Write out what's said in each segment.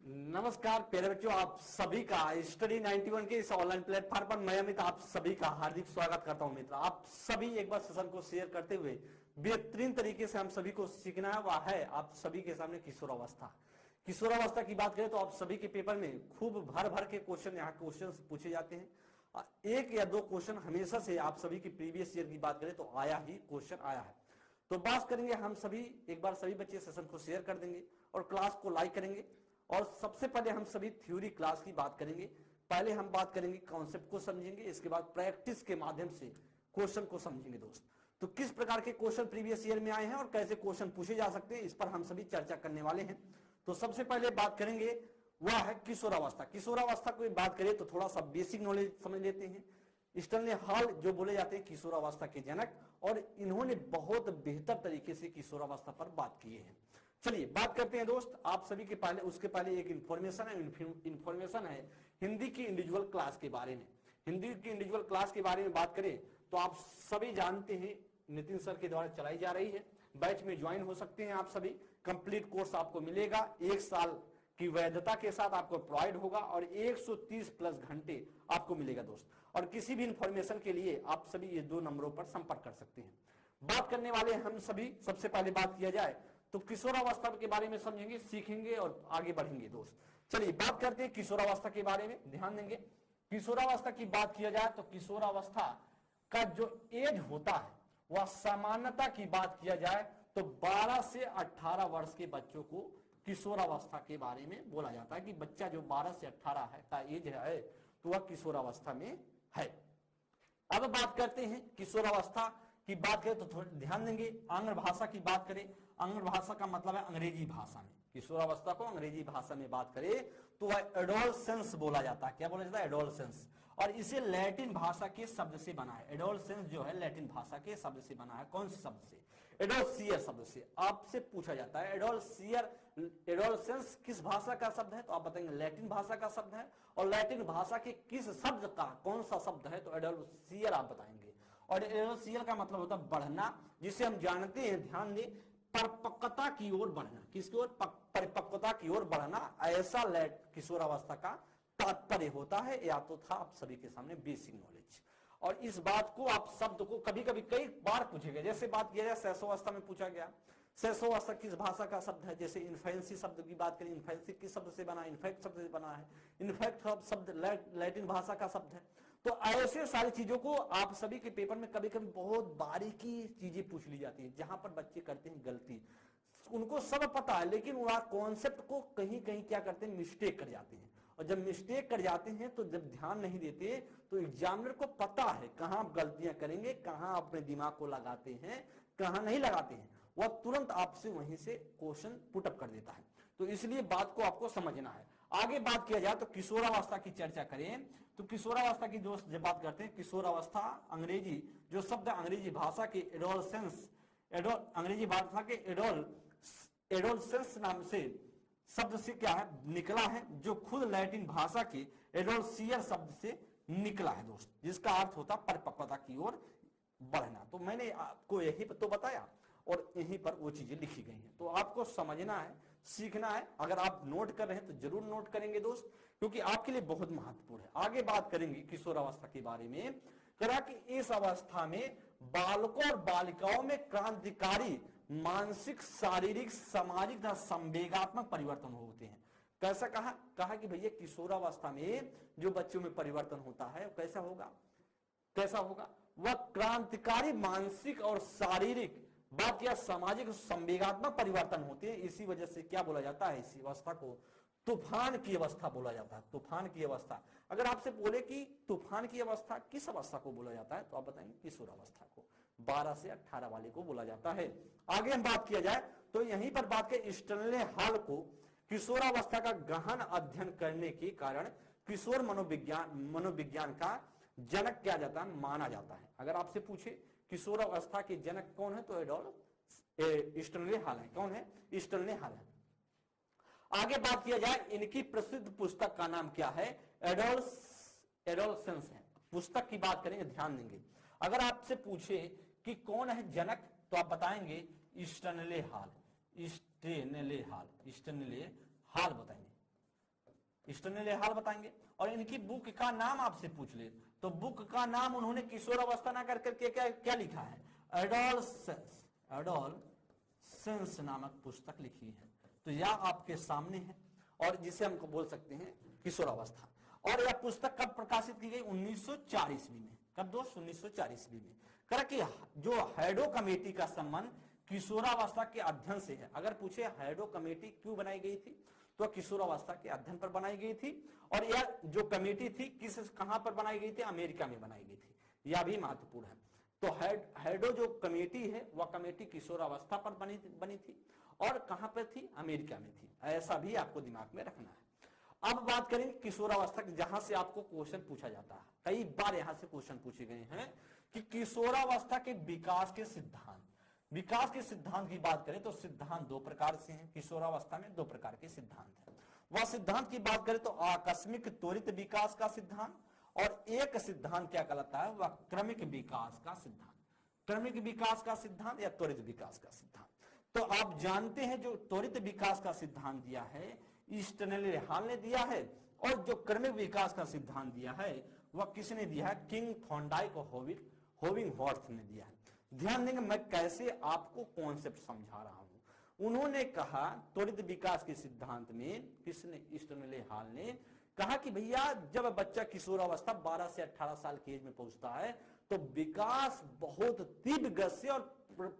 नमस्कार प्यारे बच्चों, आप सभी का स्टडी 91 के इस ऑनलाइन प्लेटफॉर्म पर मैं अमित आप सभी का हार्दिक स्वागत करता हूं। मित्र, आप सभी एक बार सेशन को शेयर करते हुए बेहतरीन तरीके से हम सभी को सीखना है वह है आप सभी के सामने किशोरावस्था। किशोरावस्था की बात करें तो आप सभी के पेपर में खूब भर भर के क्वेश्चन यहाँ क्वेश्चन पूछे जाते हैं। एक या दो क्वेश्चन हमेशा से आप सभी की प्रीवियस ईयर की बात करें तो क्वेश्चन आया है। तो बात करेंगे हम सभी, एक बार सभी बच्चे सेशन को शेयर कर देंगे और क्लास को लाइक करेंगे। और सबसे पहले हम सभी थ्योरी क्लास की बात करेंगे। पहले हम बात करेंगे कॉन्सेप्ट को समझेंगे, इसके बाद प्रैक्टिस के माध्यम से क्वेश्चन को समझेंगे। दोस्त, तो किस प्रकार के क्वेश्चन प्रीवियस ईयर में आए हैं और कैसे क्वेश्चन पूछे जा सकते हैं, इस पर हम सभी चर्चा करने वाले हैं। तो सबसे पहले बात करेंगे वह है किशोरावस्था। किशोरावस्था की बात करें तो थोड़ा सा बेसिक नॉलेज समझ लेते हैं। स्टैनली हॉल जो बोले जाते हैं किशोरावस्था के जनक, और इन्होंने बहुत बेहतर तरीके से किशोरावस्था पर बात की है। चलिए बात करते हैं दोस्त, आप सभी के पहले उसके पहले एक इंफॉर्मेशन है हिंदी की इंडिविजुअल क्लास के बारे में। हिंदी की इंडिविजुअल क्लास के बारे में बात करें तो आप सभी जानते हैं नितिन सर के द्वारा चलाई जा रही है। बैच में ज्वाइन हो सकते हैं आप सभी। कंप्लीट कोर्स आपको मिलेगा, 1 साल की वैधता के साथ आपको प्रोवाइड होगा और 130 प्लस घंटे आपको मिलेगा दोस्त। और किसी भी इंफॉर्मेशन के लिए आप सभी ये 2 नंबरों पर संपर्क कर सकते हैं। बात करने वाले हम सभी, सबसे पहले बात किया जाए तो किशोरावस्था के बारे में समझेंगे, सीखेंगे और आगे बढ़ेंगे दोस्त। चलिए बात करते हैं किशोरावस्था के बारे में, ध्यान देंगे। किशोरावस्था की बात किया जाए तो किशोरावस्था का जो एज होता है वह सामान्यता की बात किया जाए तो 12 से 18 वर्ष के बच्चों को किशोरावस्था के बारे में बोला जाता है कि बच्चा जो 12 से 18 है का एज है तो वह किशोरावस्था में है। अब बात करते हैं किशोरावस्था की बात करें तो थोड़ा ध्यान देंगे। आंग्ल भाषा की बात करें, आंग्ल भाषा का मतलब है अंग्रेजी भाषा में। किशोरावस्था को अंग्रेजी भाषा में बात करें तो वह एडोलसेंस बोला जाता है। क्या बोला जाता है? एडोलसेंस। और इसे लैटिन भाषा के शब्द से बना है। एडोलसेंस जो है लैटिन भाषा के शब्द से बना है। कौन से शब्द से? एडोलसियर शब्द से। आपसे पूछा जाता है एडोलसियर, एडोलसेंस किस भाषा का शब्द है? तो आप बताएंगे लैटिन भाषा का शब्द है। और लैटिन भाषा के किस शब्द का कौन सा शब्द है? तो एडोलसियर आप बताएंगे। और एडोलसियर का मतलब होता है बढ़ना, जिसे हम जानते हैं, ध्यान दें, परिपक्वता की ओर बढ़ना। किसकी ओर? परिपक्वता की ओर बढ़ना, ऐसा किशोरावस्था का तात्पर्य होता है। या तो था आप सभी के सामने बेसिक नॉलेज। और इस बात को आप शब्द को कभी कभी कई बार पूछे गए। जैसे बात किया जाए शैशवावस्था में पूछा गया, शैशवावस्था किस भाषा का शब्द है? जैसे इन्फेंसी शब्द की बात करें, इन्फेंसी किस शब्द से बना है? इन्फेक्ट शब्द से बना है। इन्फेक्ट शब्द लैटिन भाषा का शब्द है। तो ऐसे सारी चीजों को आप सभी के पेपर में कभी कभी बहुत बारीकी चीजें पूछ ली जाती है, जहां पर बच्चे करते हैं गलती। उनको सब पता है लेकिन वह कॉन्सेप्ट को कहीं कहीं क्या करते हैं, मिस्टेक कर जाते हैं। और जब मिस्टेक कर जाते हैं तो जब ध्यान नहीं देते तो एग्जामिनर को पता है कहां आप गलतियां करेंगे, कहां अपने दिमाग को लगाते हैं, कहां नहीं लगाते हैं। वह तुरंत आपसे वहीं से क्वेश्चन पुटअप कर देता है। तो इसलिए बात को आपको समझना है। आगे बात किया जाए तो किशोरावस्था की चर्चा करें तो किशोरावस्था की दोस्त जब बात करते हैं, किशोरावस्था अंग्रेजी जो शब्द अंग्रेजी भाषा के एडोलसेंस, अंग्रेजी भाषा के एडोलसेंस नाम से शब्द से क्या है निकला है, जो खुद लैटिन भाषा के एडोलसियर शब्द से निकला है दोस्त, जिसका अर्थ होता परिपक्वता की ओर बढ़ना। तो मैंने आपको यही तो बताया और यहीं पर वो चीजें लिखी गई हैं। तो आपको समझना है, सीखना है। अगर आप नोट कर रहे हैं तो जरूर नोट करेंगे दोस्त, क्योंकि आपके लिए बहुत महत्वपूर्ण है। आगे बात करेंगे किशोरावस्था के बारे में, करा कि इस अवस्था में बालकों और बालिकाओं में क्रांतिकारी मानसिक, शारीरिक, सामाजिक तथा संवेगात्मक परिवर्तन होते हैं। कैसा कहा कि भैया किशोरावस्था में जो बच्चों में परिवर्तन होता है कैसा होगा? कैसा होगा? वह क्रांतिकारी मानसिक और शारीरिक, बात किया सामाजिक, संवेगात्मक परिवर्तन होते हैं। इसी वजह से क्या बोला जाता है, इसी अवस्था को तूफान की अवस्था बोला जाता है। तूफान की अवस्था। अगर आपसे बोले कि तूफान की अवस्था किस अवस्था को बोला जाता है तो आप बताएंगे किशोरावस्था को, 12 से 18 वाले को बोला जाता है। आगे हम बात किया जाए तो यहीं पर बात करें स्टैनली हॉल को किशोरावस्था का गहन अध्ययन करने के कारण किशोर मनोविज्ञान का जनक क्या जाता है, माना जाता है। अगर आपसे पूछे किशोरावस्था के जनक कौन है तो स्टैनली हॉल है। कौन है? स्टैनली हॉल है। आगे बात किया जाए इनकी प्रसिद्ध पुस्तक का नाम क्या है? एडोलसेंस है। पुस्तक की बात करेंगे, ध्यान देंगे। अगर आपसे पूछे कि कौन है जनक तो आप बताएंगे स्टैनली हॉल। स्टैनली हॉल बताएंगे। स्टर्नेले हॉल बताएंगे। और इनकी बुक का नाम आपसे पूछ ले तो बुक का नाम उन्होंने किशोरावस्था ना कर करके क्या लिखा है, एडोलसेंस नामक पुस्तक लिखी है। तो यह आपके सामने है और जिसे हमको बोल सकते हैं किशोरावस्था। और यह पुस्तक कब प्रकाशित की गई, 1904 ईस्वी में। कब दोस्त, 1904 ईस्वी में। कह कि जो हैडो कमेटी का संबंध किशोरावस्था के अध्ययन से है। अगर पूछे हैडो कमेटी क्यों बनाई गई थी, तो किशोरावस्था के अध्ययन पर बनाई गई थी। और यह जो कमेटी थी कहां पर बनाई गई थी, अमेरिका में बनाई गई थी। यह भी महत्वपूर्ण है। तो हैडो जो कमेटी है वह कमेटी किशोरावस्था पर बनी थी और कहां पर थी, अमेरिका में थी। ऐसा भी आपको दिमाग में रखना है। अब बात करेंगे किशोरावस्था की, जहां से आपको क्वेश्चन पूछा जाता है। कई बार यहां से क्वेश्चन पूछे गए हैं कि किशोरावस्था के विकास के सिद्धांत। विकास के सिद्धांत की बात करें तो सिद्धांत दो प्रकार से हैं। किशोरावस्था में दो प्रकार के सिद्धांत हैं। वह सिद्धांत की बात करें तो आकस्मिक त्वरित विकास का सिद्धांत, और एक सिद्धांत क्या कहलाता है, वह क्रमिक विकास का सिद्धांत। क्रमिक विकास का सिद्धांत या त्वरित विकास का सिद्धांत। तो आप जानते हैं जो त्वरित विकास का सिद्धांत दिया है स्टर्नेले हॉल ने दिया है, और जो क्रमिक विकास का सिद्धांत दिया है वह किसने दिया है, किंग थॉर्नडाइक और होविंगवर्थ ने दिया है। ध्यान देंगे मैं कैसे आपको कॉन्सेप्ट समझा रहा हूं। उन्होंने कहा त्वरित विकास के सिद्धांत में, किसने, स्टर्नेले हॉल ने कहा कि भैया जब बच्चा किशोरावस्था 12 से 18 साल की एज में पहुंचता है तो विकास बहुत तीव्र गति से और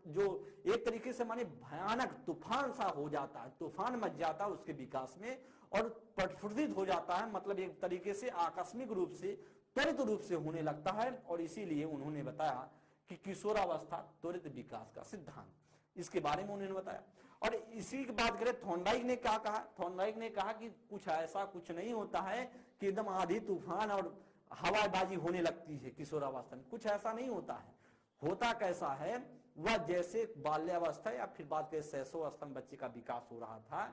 जो एक तरीके से माने भयानक तूफान सा हो जाता है, तूफान मच जाता है उसके विकास में और प्रस्फुटित हो जाता है। मतलब एक तरीके से आकस्मिक रूप से, त्वरित रूप से होने लगता है। और इसीलिए उन्होंने बताया कि किशोरावस्था त्वरित विकास का सिद्धांत, इसके बारे में उन्होंने बताया। और इसी की बात करें थॉर्नडाइक ने क्या कहा, थॉर्नडाइक ने कहा कि कुछ ऐसा कुछ नहीं होता है कि एकदम आधी तूफान और हवाबाजी होने लगती है किशोरावस्था में, कुछ ऐसा नहीं होता है। होता कैसा है, वह जैसे बाल्यावस्था या फिर बात करें शैशवावस्था में बच्चे का विकास हो रहा था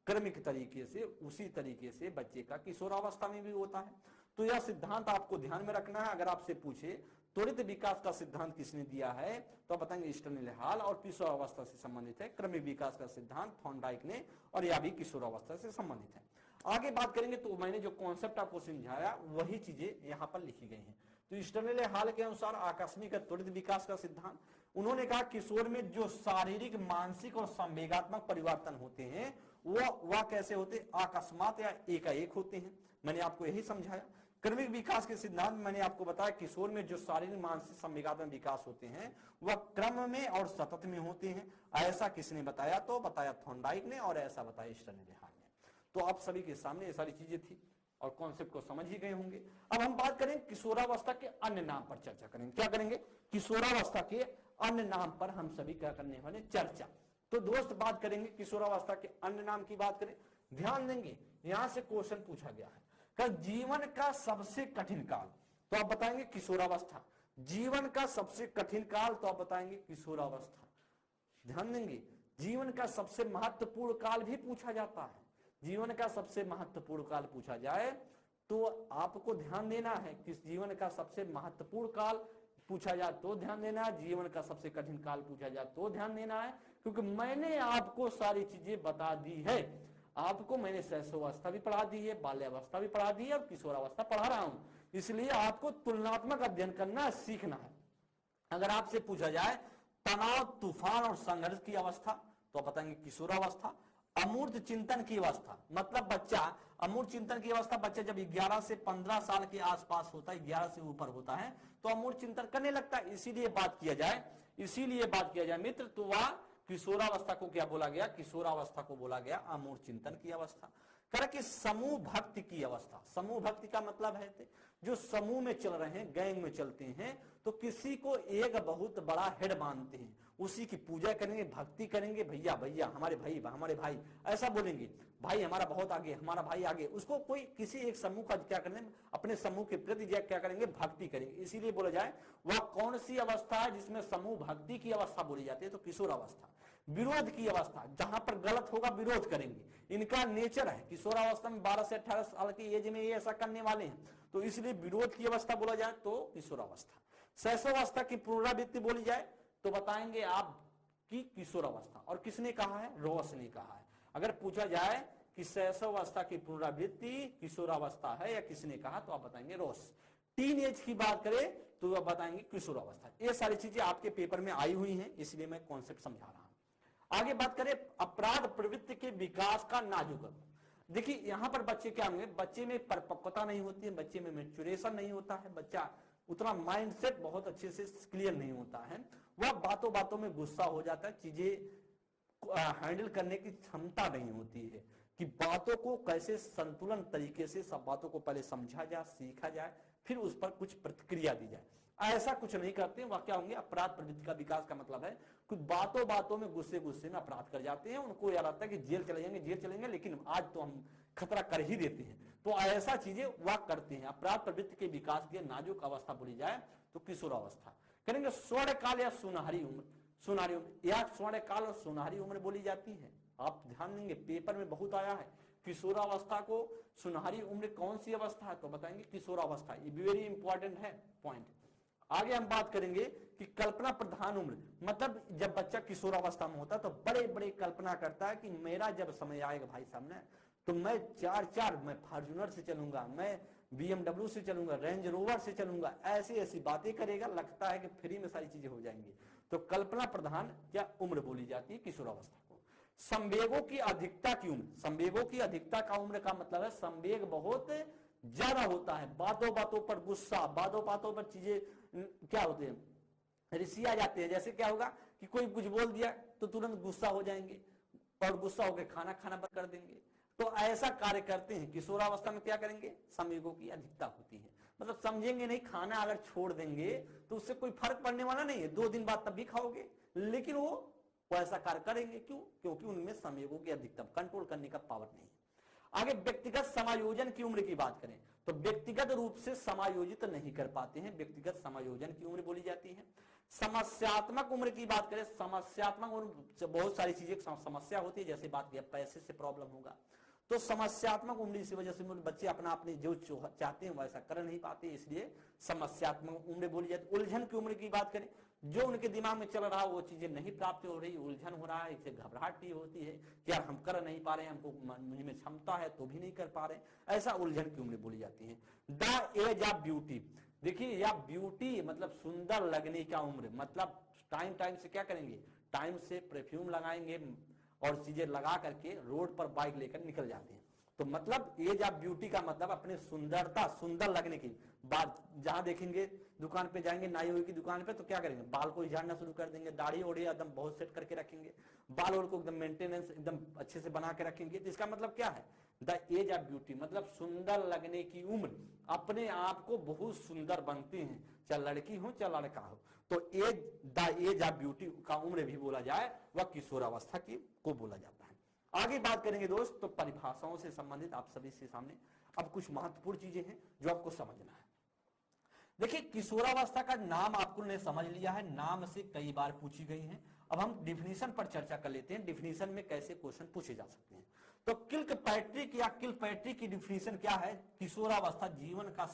क्रमिक तरीके से, उसी तरीके से बच्चे का किशोरावस्था में भी होता है। तो यह सिद्धांत आपको ध्यान में रखना है। अगर आपसे पूछे त्वरित विकास का सिद्धांत किसने दिया है तो आप बताएंगे स्टर्नेले हॉल, और किशोरावस्था से संबंधित है क्रमिक विकास का सिद्धांत थॉर्नडाइक ने, और यह भी किशोरावस्था से संबंधित है। आगे बात करेंगे तो मैंने जो कॉन्सेप्ट आपको समझाया वही चीजें यहां पर लिखी गई हैं। तो स्टर्नेले हॉल के अनुसार आकस्मिक त्वरित विकास का सिद्धांत, उन्होंने कहा किशोर में जो शारीरिक, मानसिक और संवेगात्मक परिवर्तन होते हैं वह कैसे होते, अकस्मात या एकाएक होते हैं। मैंने आपको यही समझाया। क्रमिक विकास के सिद्धांत मैंने आपको बताया किशोर में जो शारीरिक, मानसिक, संवेगात्मक विकास होते हैं वह क्रम में और सतत में होते हैं। ऐसा किसने बताया, तो बताया थॉर्नडाइक ने, और ऐसा बताया स्टर्नेले हॉल ने। तो आप सभी के सामने ये सारी चीजें थी और कॉन्सेप्ट को समझ ही गए होंगे। अब हम बात करें किशोरावस्था के अन्य नाम पर चर्चा करेंगे। क्या करेंगे, किशोरावस्था के अन्य नाम पर हम सभी क्या करने वाले, चर्चा। तो दोस्त बात करेंगे किशोरावस्था के अन्य नाम की बात करें। ध्यान देंगे यहां से क्वेश्चन पूछा गया है कि जीवन का सबसे कठिन काल, तो आप बताएंगे किशोरावस्था। जीवन का सबसे कठिन काल, तो आप बताएंगे किशोरावस्था। ध्यान देंगे जीवन का सबसे महत्वपूर्ण काल भी पूछा जाता है। जीवन का सबसे महत्वपूर्ण काल पूछा जाए तो आपको ध्यान देना है कि जीवन का सबसे महत्वपूर्ण काल पूछा जाए तो ध्यान देना है, जीवन का सबसे कठिन काल पूछा जाए तो ध्यान देना है, क्योंकि मैंने आपको सारी चीजें बता दी है। आपको मैंने शैशवावस्था भी पढ़ा दी है, बाल्यावस्था भी पढ़ा दी है और किशोरावस्था पढ़ा रहा हूं। इसलिए आपको तुलनात्मक अध्ययन करना सीखना है। अगर आपसे पूछा जाए तनाव, तूफान और संघर्ष की अवस्था, तो आप बताएंगे किशोरावस्था। अमूर्त चिंतन की अवस्था, मतलब बच्चा, अमूर्त चिंतन की अवस्था बच्चा जब 11 से 15 साल के आसपास होता है, 11 से ऊपर होता है तो अमूर्त चिंतन करने लगता है। इसीलिए बात किया जाए मित्र, तो वह किशोरावस्था को क्या बोला गया, किशोरावस्था को बोला गया अमूर्त चिंतन की अवस्था। कह कि समूह भक्ति की अवस्था, समूह भक्ति का मतलब है जो समूह में चल रहे हैं, गैंग में चलते हैं, तो किसी को एक बहुत बड़ा हेड मानते हैं, उसी की पूजा करेंगे, भक्ति करेंगे, भैया भैया हमारे भाई ऐसा बोलेंगे, भाई हमारा बहुत आगे, हमारा भाई आगे। उसको कोई किसी एक समूह का क्या करेंगे, अपने समूह के प्रति क्या करेंगे, भक्ति करेंगे। इसीलिए बोला जाए वह कौन सी अवस्था है जिसमें समूह भक्ति की अवस्था बोली जाती है, तो किशोरावस्था। विरोध की अवस्था, जहां पर गलत होगा विरोध करेंगे, इनका नेचर है। किशोरावस्था में 12 से 18 साल की एज में ये ऐसा करने वाले हैं, तो इसलिए विरोध की अवस्था बोला जाए तो किशोरावस्था। शैशवावस्था की पुनरावृत्ति बोली जाए तो बताएंगे आप की किशोरावस्था। और किसने कहा है, रॉस ने कहा है। अगर पूछा जाए कि शैशवावस्था की पुनरावृत्ति किशोरावस्था है, या किसने कहा, तो आप बताएंगे रॉस। टीन एज की बात करें तो आप बताएंगे किशोरावस्था। ये सारी चीजें आपके पेपर में आई हुई हैं, इसलिए मैं कॉन्सेप्ट समझा रहा हूं। आगे बात करें अपराध प्रवृत्ति के विकास का नाजुक अंग। देखिए यहां पर बच्चे क्या होंगे, बच्चे में परिपक्वता नहीं होती है, बच्चे में मैच्योरेशन नहीं होता है, बच्चा उतना माइंडसेट बहुत अच्छे से क्लियर नहीं होता है, वह बातों बातों में गुस्सा हो जाता है, चीजें हैंडल करने की क्षमता नहीं होती है कि बातों को कैसे संतुलन तरीके से सब बातों को पहले समझा जाए, सीखा जाए, फिर उस पर कुछ प्रतिक्रिया दी जाए। ऐसा कुछ नहीं करते हैं, वह क्या होंगे, अपराध प्रवृत्ति का विकास का मतलब है कुछ बातों बातों में गुस्से गुस्से में अपराध कर जाते हैं, उनको याद आता है कि जेल चले जाएंगे, जेल चलेंगे, लेकिन आज तो हम खतरा कर ही देते हैं, तो ऐसा चीजें वह करते हैं। अपराध प्रवृत्ति के विकास की नाजुक अवस्था बोली जाए तो किशोरावस्था करेंगे। स्वर्णकाल या सुनहरी उम्र, सुनहरी उम्र या स्वर्णकाल और सुनहरी उम्र बोली जाती है। आप ध्यान देंगे पेपर में बहुत आया है, किशोरावस्था को सुनहरी उम्र कौन सी अवस्था है, तो बताएंगे किशोरावस्था। ये वेरी इंपॉर्टेंट है पॉइंट। आगे हम बात करेंगे कि कल्पना प्रधान उम्र, मतलब जब बच्चा किशोरावस्था में होता है तो बड़े बड़े कल्पना करता है कि मेरा जब समय आएगा भाई सामने, तो मैं मैं फॉर्च्यूनर से चलूंगा, मैं BMW से चलूंगा, रेंज रोवर से चलूंगा, ऐसी ऐसी बातें करेगा, लगता है कि फ्री में सारी चीजें हो जाएंगी। तो कल्पना प्रधान क्या उम्र बोली जाती है किशोरावस्था को। संवेगों की अधिकता की उम्र, संवेगों की अधिकता का उम्र का मतलब है संवेग बहुत ज्यादा होता है, बातों बातों पर गुस्सा, बातों बातों पर चीजें क्या होते हैं, ऋषि आ जाते हैं। जैसे क्या होगा कि कोई कुछ बोल दिया तो तुरंत गुस्सा हो जाएंगे और गुस्सा होकर खाना खाना बंद कर देंगे, तो ऐसा कार्य करते हैं। किशोरावस्था में क्या करेंगे, संवेगों की अधिकता होती है, मतलब समझेंगे नहीं, खाना अगर छोड़ देंगे तो उससे कोई फर्क पड़ने वाला नहीं है, 2 दिन बाद तब भी खाओगे, लेकिन वो ऐसा कार्य करेंगे। क्यों, क्योंकि उनमें संवेगों की अधिकता, कंट्रोल करने का पावर नहीं है। आगे व्यक्तिगत समायोजन की उम्र की बात करें तो व्यक्तिगत रूप से समायोजित नहीं कर पाते हैं, व्यक्तिगत समायोजन की उम्र बोली जाती है। समस्यात्मक उम्र की बात करें, समस्यात्मक उम्र बहुत सारी चीजें समस्या होती है, जैसे बात किया पैसे से प्रॉब्लम होगा, तो समस्यात्मक उम्र इसी वजह से बच्चे अपना अपने जो चाहते हैं वैसा कर नहीं पाते, इसलिए समस्यात्मक उम्र बोली जाती है। उलझन की उम्र की बात करें, जो उनके दिमाग में चल रहा है वो चीजें नहीं प्राप्त हो रही, उलझन हो रहा है, इससे घबराहट भी होती है कि यार हम कर नहीं पा रहे हैं, हमको मुझ में क्षमता है तो भी नहीं कर पा रहे, ऐसा उलझन की उम्र बोली जाती है। द एज ऑफ ब्यूटी, देखिए या ब्यूटी मतलब सुंदर लगने का उम्र, मतलब टाइम टाइम से क्या करेंगे, टाइम से परफ्यूम लगाएंगे और चीजें लगा करके रोड पर बाइक लेकर निकल जाते हैं, तो मतलब एज ऑफ ब्यूटी का मतलब अपने सुंदरता, सुंदर लगने की बात। जहां देखेंगे दुकान पे जाएंगे, नाई की दुकान पे, तो क्या करेंगे, बाल को झाड़ना शुरू कर देंगे, दाढ़ी ओढ़ी एकदम बहुत सेट करके रखेंगे, बाल ओढ़ को एकदम मेंटेनेंस एकदम अच्छे से बना के रखेंगे, तो इसका मतलब क्या है, द एज ऑफ ब्यूटी मतलब सुंदर लगने की उम्र, अपने आप को बहुत सुंदर बनते हैं, चाहे लड़की हो चाहे लड़का हो, तो as the age of beauty का उम्र भी बोला जाए वह किशोरावस्था की को बोला जाता है। आगे बात करेंगे दोस्त, तो परिभाषाओं से संबंधित आप सभी से सामने अब कुछ महत्वपूर्ण चीजें हैं जो आपको समझना है। देखिए किशोरावस्था का नाम आपको ने समझ लिया है, नाम से कई बार पूछी गई है। अब हम डिफिनीशन पर चर्चा कर लेते हैं, डिफिनीशन में कैसे क्वेश्चन पूछे जा सकते हैं। तो किल्कपैट्रिक या किल्कपैट्रिक की डिफिनीशन क्या है, किशोरावस्था जीवन का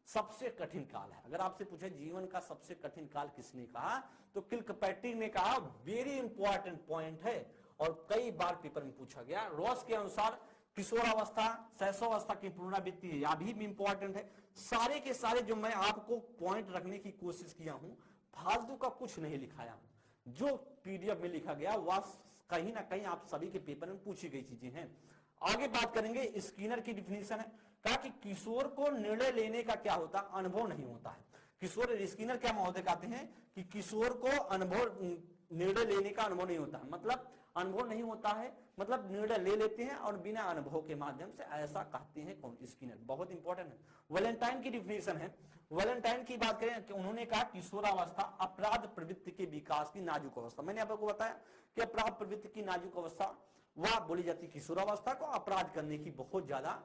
सबसे कठिन काल है। अगर आपसे पूछे जीवन का सबसे कठिन काल किसने कहा, तो किल्कपैट्रिक ने कहा। वेरी इंपॉर्टेंट पॉइंट है और कई बार पेपर में पूछा गया। रॉस के अनुसार किशोरावस्था शैशवावस्था की पुनरावृत्ति है, यह भी इंपॉर्टेंट है। सारे के सारे जो मैं आपको पॉइंट रखने की कोशिश किया हूं, फालतू का कुछ नहीं लिखाया हूं, जो पीडीएफ में लिखा गया वह कहीं ना कहीं आप सभी के पेपर में पूछी गई चीजें हैं। आगे बात करेंगे, स्किनर की डिफिनीशन है, कहा कि किशोर को निर्णय लेने का क्या होता है, अनुभव नहीं होता है। किशोर, स्किनर क्या महोदय कहते हैं कि किशोर को अनुभव, निर्णय लेने का अनुभव नहीं होता है, मतलब अनुभव नहीं होता है, मतलब निर्णय ले लेते हैं और बिना अनुभव के माध्यम से, ऐसा कहते हैं कौन, स्किनर। बहुत इंपॉर्टेंट है। वैलेंटाइन की डिफिनीशन है, वैलेंटाइन की बात करें कि उन्होंने कहा किशोरावस्था अपराध प्रवृत्ति के विकास की नाजुक अवस्था। मैंने आपको बताया कि अपराध प्रवृत्ति की नाजुक अवस्था वह बोली जाती है किशोरावस्था को, अपराध करने की बहुत ज्यादा,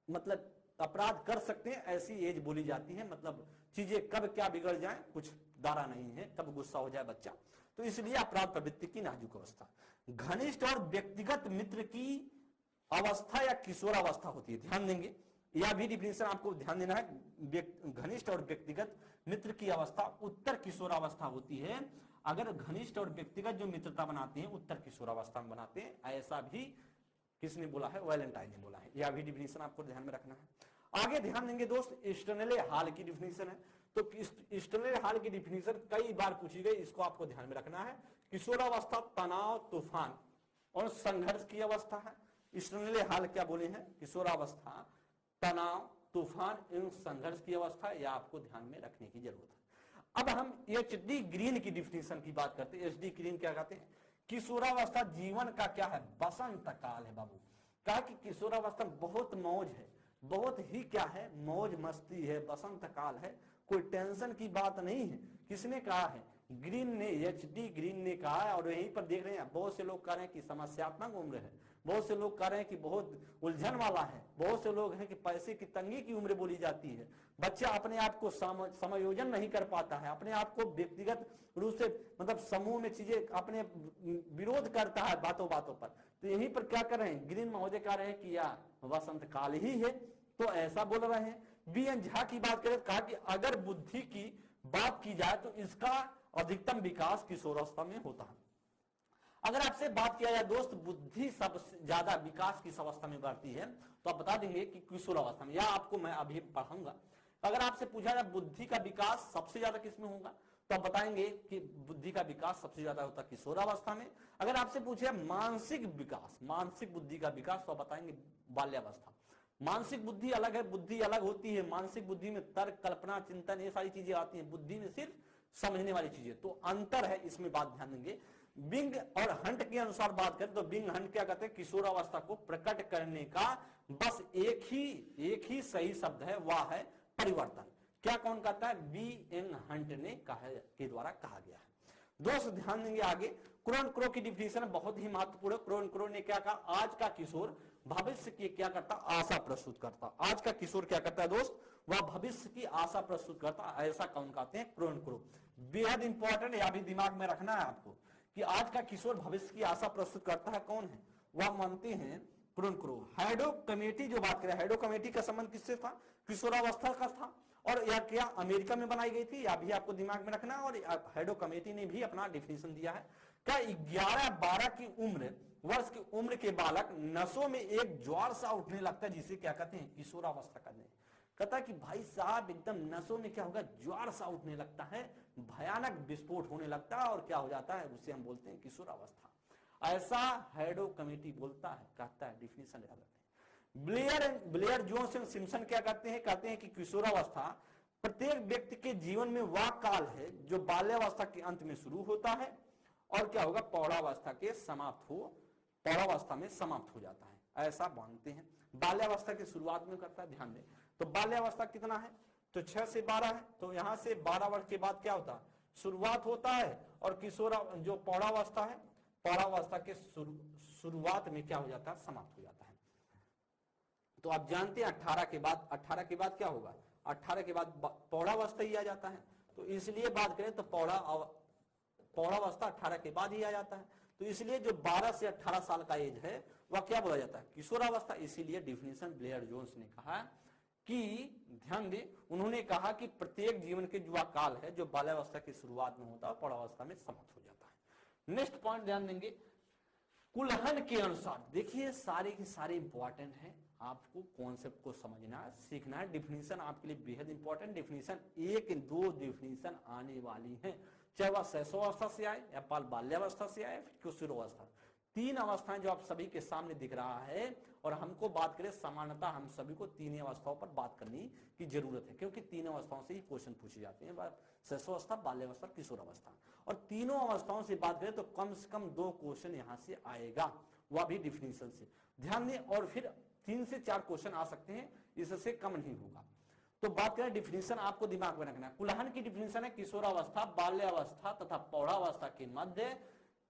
मतलब अपराध कर सकते हैं ऐसी एज बोली जाती है, मतलब चीजें कब क्या बिगड़ जाए कुछ दारा नहीं है, कब गुस्सा हो जाए बच्चा, तो इसलिए अपराध प्रवृत्ति की नाजुक अवस्था। घनिष्ठ और व्यक्तिगत मित्र की अवस्था या किशोरावस्था होती है, ध्यान देंगे, यह भी डिफिनेशन आपको ध्यान देना है। घनिष्ठ और व्यक्तिगत मित्र की अवस्था उत्तर किशोरावस्था होती है। अगर घनिष्ठ और व्यक्तिगत जो मित्रता बनाते हैं उत्तर किशोरावस्था में बनाते हैं, ऐसा भी किसने बोला है? वैलेंटाइन ने बोला है। यह भी डिफिनीशन आपको ध्यान में रखना है। आगे ध्यान देंगे दोस्त, स्टैनले हॉल की डिफिनीशन है। तो स्टैनले हॉल की डिफिनीशन कई बार पूछी गई, इसको आपको ध्यान में रखना है। किशोरावस्था तनाव, तूफान और संघर्ष की अवस्था है। स्टैनले हॉल क्या बोले हैं? किशोरावस्था तनाव, तूफान एवं संघर्ष की अवस्था, यह आपको ध्यान में रखने की जरूरत है। अब हम एच.डी. ग्रीन की डिफिनीशन की बात करते हैं। एच.डी. ग्रीन क्या कहते हैं? किशोरावस्था जीवन का क्या है? बसंत काल है बाबू। कहा कि किशोरावस्था बहुत मौज है, बहुत ही क्या है? मौज मस्ती है, बसंत काल है, कोई टेंशन की बात नहीं है। किसने कहा है? ग्रीन ने, एच.डी. ग्रीन ने कहा है। और यहीं पर देख रहे हैं बहुत से लोग कह रहे हैं कि समस्यात्मक उम्र है, बहुत से लोग कह रहे हैं कि बहुत उलझन वाला है, बहुत से लोग हैं कि पैसे की तंगी की उम्र बोली जाती है, बच्चा अपने आप को समायोजन नहीं कर पाता है, अपने आप को व्यक्तिगत रूप से मतलब समूह में चीजें अपने विरोध करता है बातों बातों पर। तो यहीं पर क्या कर रहे हैं? ग्रीन महोदय कह रहे हैं कि यह वसंत काल ही है, तो ऐसा बोल रहे हैं। बी.एन. झा की बात करें, कहा कि अगर बुद्धि की बात की जाए तो इसका अधिकतम विकास किशोरावस्था में होता है। अगर आपसे बात किया जाए दोस्त, बुद्धि सबसे ज्यादा विकास किस अवस्था में बढ़ती है, तो आप बता देंगे कि किशोरावस्था में, या आपको मैं अभी पढ़ाऊंगा। अगर आपसे पूछा जाए बुद्धि का विकास सबसे ज्यादा किसमें होगा, तो आप बताएंगे कि बुद्धि का विकास सबसे ज्यादा होता है किशोरावस्था में। अगर आपसे पूछे मानसिक विकास, मानसिक बुद्धि का विकास, तो आप बताएंगे बाल्यावस्था। मानसिक बुद्धि अलग है, बुद्धि अलग होती है। मानसिक बुद्धि में तर्क, कल्पना, चिंतन, ये सारी चीजें आती हैं, बुद्धि में सिर्फ समझने वाली चीजें। तो अंतर है, इसमें बात ध्यान देंगे। बिंग और हंट के अनुसार बात करें तो बिंग हंट क्या कहते हैं? किशोरावस्था को प्रकट करने का बस एक ही सही शब्द है, वह है परिवर्तन। क्या कौन कहता है? बी.एन. हंट ने के द्वारा कहा गया है। दोस्त ध्यान देंगे आगे, क्रोन क्रो की डिफिनीशन बहुत ही महत्वपूर्ण है। क्रोन क्रो ने क्या कहा? आज का किशोर भविष्य की क्या करता? आशा प्रस्तुत करता। आज का किशोर क्या करता है दोस्त? वह भविष्य की आशा प्रस्तुत करता। ऐसा कौन कहते हैं? Crown crow. बेहद इंपॉर्टेंट, या भी दिमाग में रखना है आपको कि आज का किशोर भविष्य की आशा प्रस्तुत करता है, कौन है? वह मानते हैं क्रोन क्रो। हैडो कमेटी जो बात करें, हैडो कमेटी का संबंध किससे था? किशोरावस्था का था। और यह क्या अमेरिका में बनाई गई थी, या भी आपको दिमाग में रखना है। और हैडो कमेटी ने भी अपना डिफिनेशन दिया है। क्या 11-12 की उम्र वर्ष की उम्र के बालक नसों में एक ज्वार सा उठने लगता है, जिसे क्या कहते हैं? किशोरावस्था कहते हैं। कहता है कि भाई साहब एकदम नसों में क्या होगा? ज्वार सा उठने लगता है, भयानक विस्फोट होने लगता है, और क्या हो जाता है? उसे हम बोलते हैं किशोरावस्था। ऐसा हैडो कमेटी बोलता है, कहता है, डिफिनेशन याद रखते हैं। ब्लेयर जोन्स एंड सिम्पसन क्या कहते हैं? कहते हैं कि किशोरावस्था प्रत्येक व्यक्ति के जीवन में वह काल है जो बाल्यावस्था के अंत में शुरू होता है और क्या होगा? पौरावस्था में समाप्त हो जाता है, ऐसा मानते हैं। बाल्यावस्था की शुरुआत में करता है, ध्यान दें। तो बाल्यावस्था कितना है? तो 6 से 12 है। तो यहां से 12 वर्ष के बाद क्या होता है? शुरुआत होता है। और किशोरा जो पौरावस्था है, पौरावस्था के शुरुआत में क्या हो जाता है? समाप्त हो जाता है। तो आप जानते हैं 18 के बाद क्या होगा? 18 के बाद पौरावस्था ही आ जाता है। तो इसलिए बात करें तो पौरावस्था 18 के बाद ही आ जाता है। तो इसलिए जो 12 से 18 साल का एज है वह क्या बोला जाता है? किशोरावस्था। इसीलिए डिफिनेशन ब्लेयर जोन्स ने कहा कि ध्यान दें, उन्होंने कहा कि प्रत्येक जीवन के जो काल है जो बाल्यावस्था की शुरुआत में होता है, पौरावस्था में समाप्त हो जाता है। नेक्स्ट पॉइंट ध्यान देंगे, कुलहन के अनुसार। देखिए सारे के सारे इंपॉर्टेंट है, आपको कॉन्सेप्ट को समझना है, सीखना है। डिफिनीशन आपके लिए बेहद इंपॉर्टेंट। डिफिनीशन 1-2 डिफिनीशन आने वाली है, चाहे वह शैशवावस्था से आए या बाल्यावस्था से आए फिर किशोरावस्था। 3 अवस्थाएं जो आप सभी के सामने दिख रहा है। और हमको बात करें समानता, हम सभी को 3 अवस्थाओं पर बात करने की जरूरत है, क्योंकि 3 अवस्थाओं से ही क्वेश्चन पूछे जाते हैं, शैशवावस्था, बाल्यावस्था, किशोरावस्था। और तीनों अवस्थाओं से बात करें तो कम से कम 2 क्वेश्चन यहां से आएगा, वह भी डिफिनीशन से। ध्यान दें, और फिर 3 से 4 क्वेश्चन आ सकते हैं, इससे कम नहीं होगा। तो बात करें डिफिनीशन, आपको दिमाग में रखना है। कुलहन की डिफिनीशन है किशोरावस्था, बाल्यावस्था तथा पौरावस्था के मध्य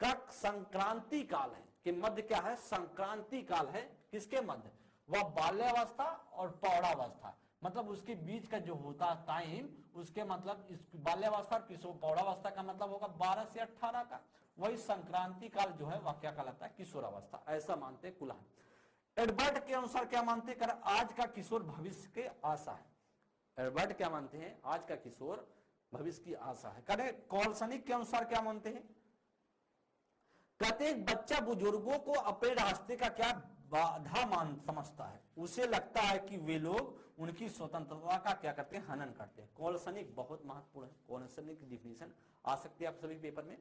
का संक्रांति काल है। कि मध्य क्या है? संक्रांति काल है। किसके मध्य? वह बाल्यावस्था और पौरावस्था, मतलब उसके बीच का जो होता टाइम, उसके मतलब इस बाल्यावस्था और किशोर पौरावस्था का मतलब होगा 12 से 18 का। वही संक्रांति काल जो है वह क्या कहलाता है? किशोरावस्था। ऐसा मानते हैं कुलहन। एडवर्ड के अनुसार क्या मानते हैं? आज का किशोर भविष्य के आशा है। एडवर्ड क्या मानते हैं? आज का किशोर भविष्य की आशा है। करें कॉल्सनिक के अनुसार क्या मानते हैं? कहते हैं बच्चा बुजुर्गों को अपने रास्ते का क्या बाधा मान समझता है, उसे लगता है कि वे लोग उनकी स्वतंत्रता का क्या करते हैं, हनन करते हैं। कौलसनिक बहुत महत्वपूर्ण है, कौलसनिक की डिफिनेशन आ सकती है आप सभी पेपर में।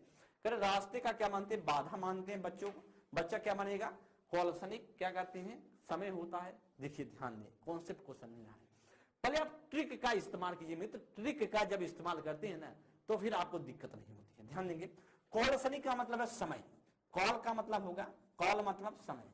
कर रास्ते का क्या मानते हैं, बाधा मानते हैं बच्चों को। बच्चा क्या मानेगा, कौलसनिक क्या कहते हैं, समय होता है। देखिए ध्यान दें, कॉन्सेप्ट को समझना है। पहले आप ट्रिक का इस्तेमाल कीजिए मित्र, ट्रिक का जब इस्तेमाल करते हैं ना तो फिर आपको दिक्कत नहीं होती है। ध्यान देंगे, कौलसनिक का मतलब है समय, कॉल का मतलब होगा, कॉल मतलब समय,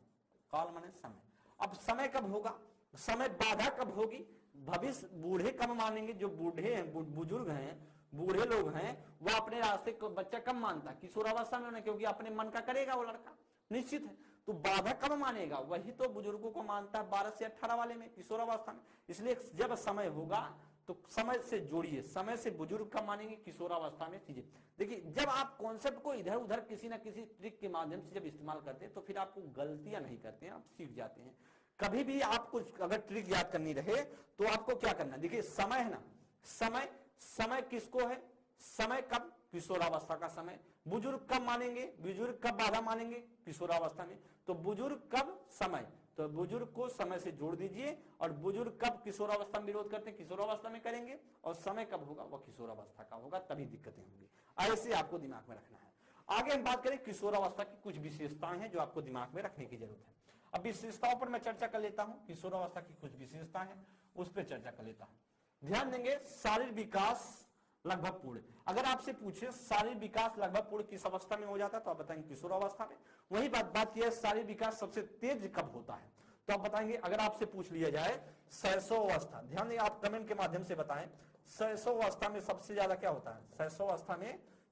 कॉल माने समय। अब समय कब होगा, समय बाधा कब होगी, भविष्य बूढ़े कब मानेंगे, जो बूढ़े हैं, बुजुर्ग हैं, बूढ़े लोग हैं, वो अपने रास्ते को बच्चा कब मानता है, किशोरावस्था में, क्योंकि अपने मन का करेगा वो लड़का, निश्चित है। तो बाधा कब मानेगा, वही तो बुजुर्गों को मानता है 12 से 18 वाले में, किशोरावस्था में। इसलिए जब समय होगा तो समय से जोड़िए, समय से बुजुर्ग कब मानेंगे, किशोरावस्था में चीजें। देखिए जब आप कॉन्सेप्ट को इधर उधर किसी ना किसी ट्रिक के माध्यम से जब इस्तेमाल करते हैं तो फिर आपको गलतियां नहीं करते हैं, आप सीख जाते हैं। कभी भी आपको अगर ट्रिक याद करनी रहे तो आपको क्या करना है, देखिए समय है ना, समय, समय किसको है, समय कब, किशोरावस्था का समय। बुजुर्ग कब मानेंगे, बुजुर्ग कब बाधा मानेंगे, किशोरावस्था में। तो बुजुर्ग कब, समय, तो बुजुर्ग को समय से जोड़ दीजिए। और बुजुर्ग कब किशोरावस्था में विरोध करते हैं, किशोरावस्था में करेंगे। और समय कब होगा, वह किशोरावस्था का होगा, तभी दिक्कतें होंगी। ऐसे आपको दिमाग में रखना है। आगे हम बात करें किशोरावस्था की कुछ विशेषताएं हैं जो आपको दिमाग में रखने की जरूरत है। अब विशेषताओं पर मैं चर्चा कर लेता हूं, किशोरावस्था की कुछ विशेषताएं हैं उस पर चर्चा कर लेता हूं। ध्यान देंगे, शारीरिक विकास लगभग पूर्ण। अगर आपसे पूछे शारीरिक विकास लगभग पूर्ण किस अवस्था में हो जाता है तो आप बताएंगे किशोरावस्था में। वही बात किया, शारीरिक विकास सबसे तेज कब होता है तो आप बताएंगे, अगर आपसे पूछ लिया जाए शैशवावस्था, ध्यान दें आप कमेंट के माध्यम से बताएं, शैशवावस्था में सबसे ज्यादा क्या होता है,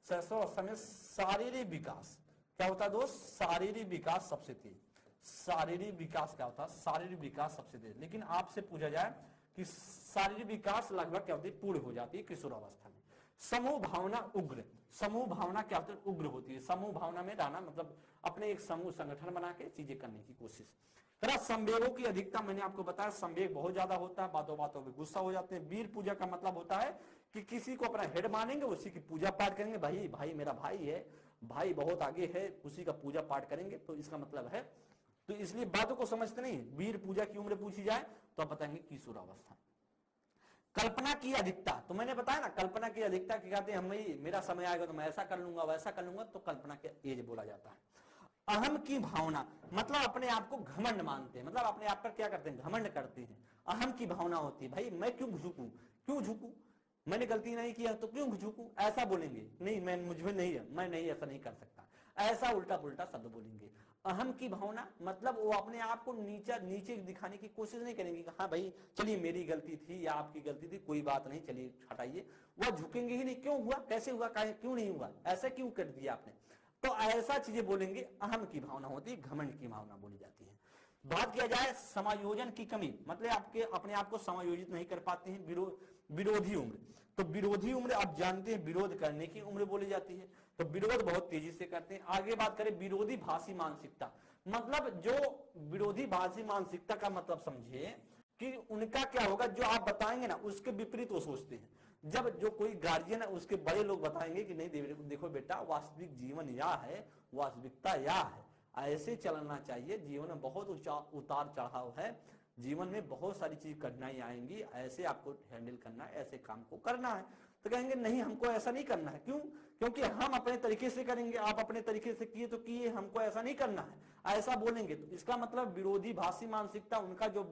शैशवावस्था में शारीरिक विकास क्या होता है दोस्त, शारीरिक विकास सबसे तेज। शारीरिक विकास क्या होता है, शारीरिक विकास सबसे तेज। लेकिन आपसे पूछा जाए कि शारीरिक विकास लगभग क्या होती है, पूर्ण हो जाती है किशोरावस्था में। समूह भावना उग्र, समूह भावना क्या होती है, उग्र होती है। समूह भावना में रहना मतलब अपने एक समूह संगठन बना के चीजें करने की कोशिश। संवेगों की अधिकता, मैंने आपको बताया संवेग बहुत ज्यादा होता है, बातों बातों में गुस्सा हो जाते हैं। वीर पूजा का मतलब होता है कि किसी को अपना हेड मानेंगे, उसी की पूजा पाठ करेंगे। भाई भाई मेरा भाई है, भाई बहुत आगे है, उसी का पूजा पाठ करेंगे, तो इसका मतलब है। तो इसलिए बातों को समझते नहीं। वीर पूजा की उम्र पूछी जाए तो आप बताएंगे किशोरावस्था। कल्पना की अधिकता, तो मैंने बताया ना, कल्पना की अधिकता की कहते हैं हम, मेरा समय आएगा तो मैं ऐसा कर लूंगा वैसा कर लूंगा, तो कल्पना के एज बोला जाता है। अहम की भावना मतलब अपने आप को घमंड मानते हैं, मतलब अपने आप पर क्या करते हैं, घमंड करते हैं। अहम की भावना होती है, भाई मैं क्यों झुकूं, क्यों झुकूं, मैंने गलती नहीं किया तो क्यों झुकूं, ऐसा बोलेंगे। नहीं मैं, मुझमें नहीं है, मैं नहीं ऐसा नहीं कर सकता, ऐसा उल्टा पुल्टा शब्द बोलेंगे। अहम की भावना मतलब वो अपने आप को नीचे दिखाने की कोशिश नहीं करेंगे कि हाँ भाई चलिए मेरी गलती थी या आपकी गलती थी, कोई बात नहीं, चलिए हटाइए। वह झुकेंगे ही नहीं, क्यों हुआ, कैसे हुआ, क्यों नहीं हुआ, ऐसा क्यों कर दिया आपने, तो ऐसा चीजें बोलेंगे। अहम की भावना होती है, घमंड की भावना बोली जाती है। बात किया जाए समायोजन की कमी, मतलब आपके अपने आप को समायोजित नहीं कर पाते हैं। विरोधी उम्र, तो विरोधी उम्र आप जानते हैं विरोध करने की उम्र बोली जाती है, तो विरोध बहुत तेजी से करते हैं। आगे बात करें विरोधी भाषी मानसिकता, मतलब जो विरोधी भाषी मानसिकता का मतलब समझिए कि उनका क्या होगा, जो आप बताएंगे ना उसके विपरीत वो सोचते हैं। जब जो कोई गार्जियन है उसके बड़े लोग बताएंगे कि नहीं देखो बेटा वास्तविक जीवन यह है, वास्तविकता यह है, ऐसे चलना चाहिए, जीवन में बहुत उतार चढ़ाव है, जीवन में बहुत सारी चीज कठिनाई आएंगी, ऐसे आपको हैंडल करना है, ऐसे काम को करना है। तो कहेंगे नहीं हमको ऐसा नहीं करना है, क्यों, क्योंकि हम अपने तरीके से करेंगे, आप अपने तरीके से किए तो किए, हमको ऐसा नहीं करना है, ऐसा बोलेंगे। तो इसका मतलब विरोधी भाषी मानसिकता, उनका जो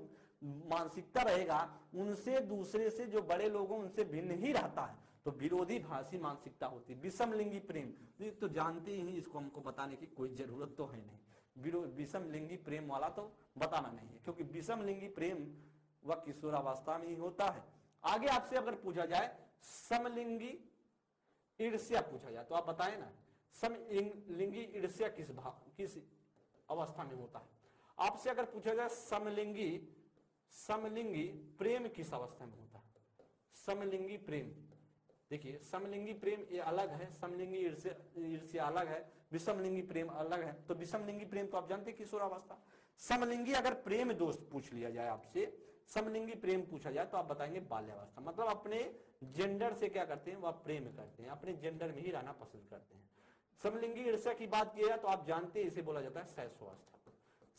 मानसिकता रहेगा उनसे, दूसरे से जो बड़े लोगों उनसे भिन्न ही रहता है, तो विरोधी भाषी मानसिकता होती है। विषम लिंगी प्रेम तो जानते ही, इसको हमको बताने की कोई जरूरत तो है नहीं, विषम लिंगी प्रेम वाला तो बताना नहीं है, क्योंकि विषम लिंगी प्रेम वह किशोरावस्था में ही होता है। आगे आपसे अगर पूछा जाए समलिंगी ईर्ष्या पूछा जाए तो आप बताएं ना, समलिंगी ईर्ष्या किस अवस्था में होता है। आपसे अगर पूछा जाए समलिंगी प्रेम किस अवस्था में होता है, समलिंगी प्रेम, देखिए समलिंगी प्रेम ये अलग है, समलिंगी ईर्ष्या अलग है, विषमलिंगी प्रेम अलग है। तो विषमलिंगी प्रेम तो आप जानते हैं किशोरावस्था। समलिंगी अगर प्रेम दोस्त पूछ लिया जाए आपसे, समलिंगी प्रेम पूछा जाए तो आप बताएंगे बाल्यावस्था, मतलब अपने जेंडर से क्या करते हैं, वह प्रेम करते हैं, अपने जेंडर में ही रहना पसंद करते हैं। समलिंगी ईर्ष्या की बात की जाए तो आप जानते हैं इसे बोला जाता है शैशवावस्था।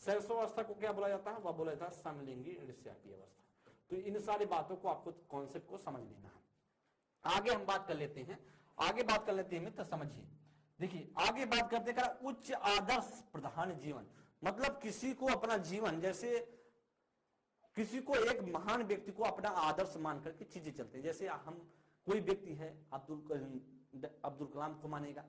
शैशवावस्था को क्या बोला जाता है? वह बोला जाता है समलिंगी ईर्ष्यापी अवस्था। तो इन सारी बातों को आपको कॉन्सेप्ट को समझ लेना है। आगे हम बात कर लेते हैं, आगे बात कर लेते हैं मित्र, समझिए। देखिए आगे बात करते हैं उच्च आदर्श प्रधान जीवन, मतलब किसी को अपना जीवन, जैसे किसी को एक महान व्यक्ति को अपना आदर्श मान करके चीजें चलते हैं। जैसे हम कोई व्यक्ति है, अब्दुल कलाम को मानेगा,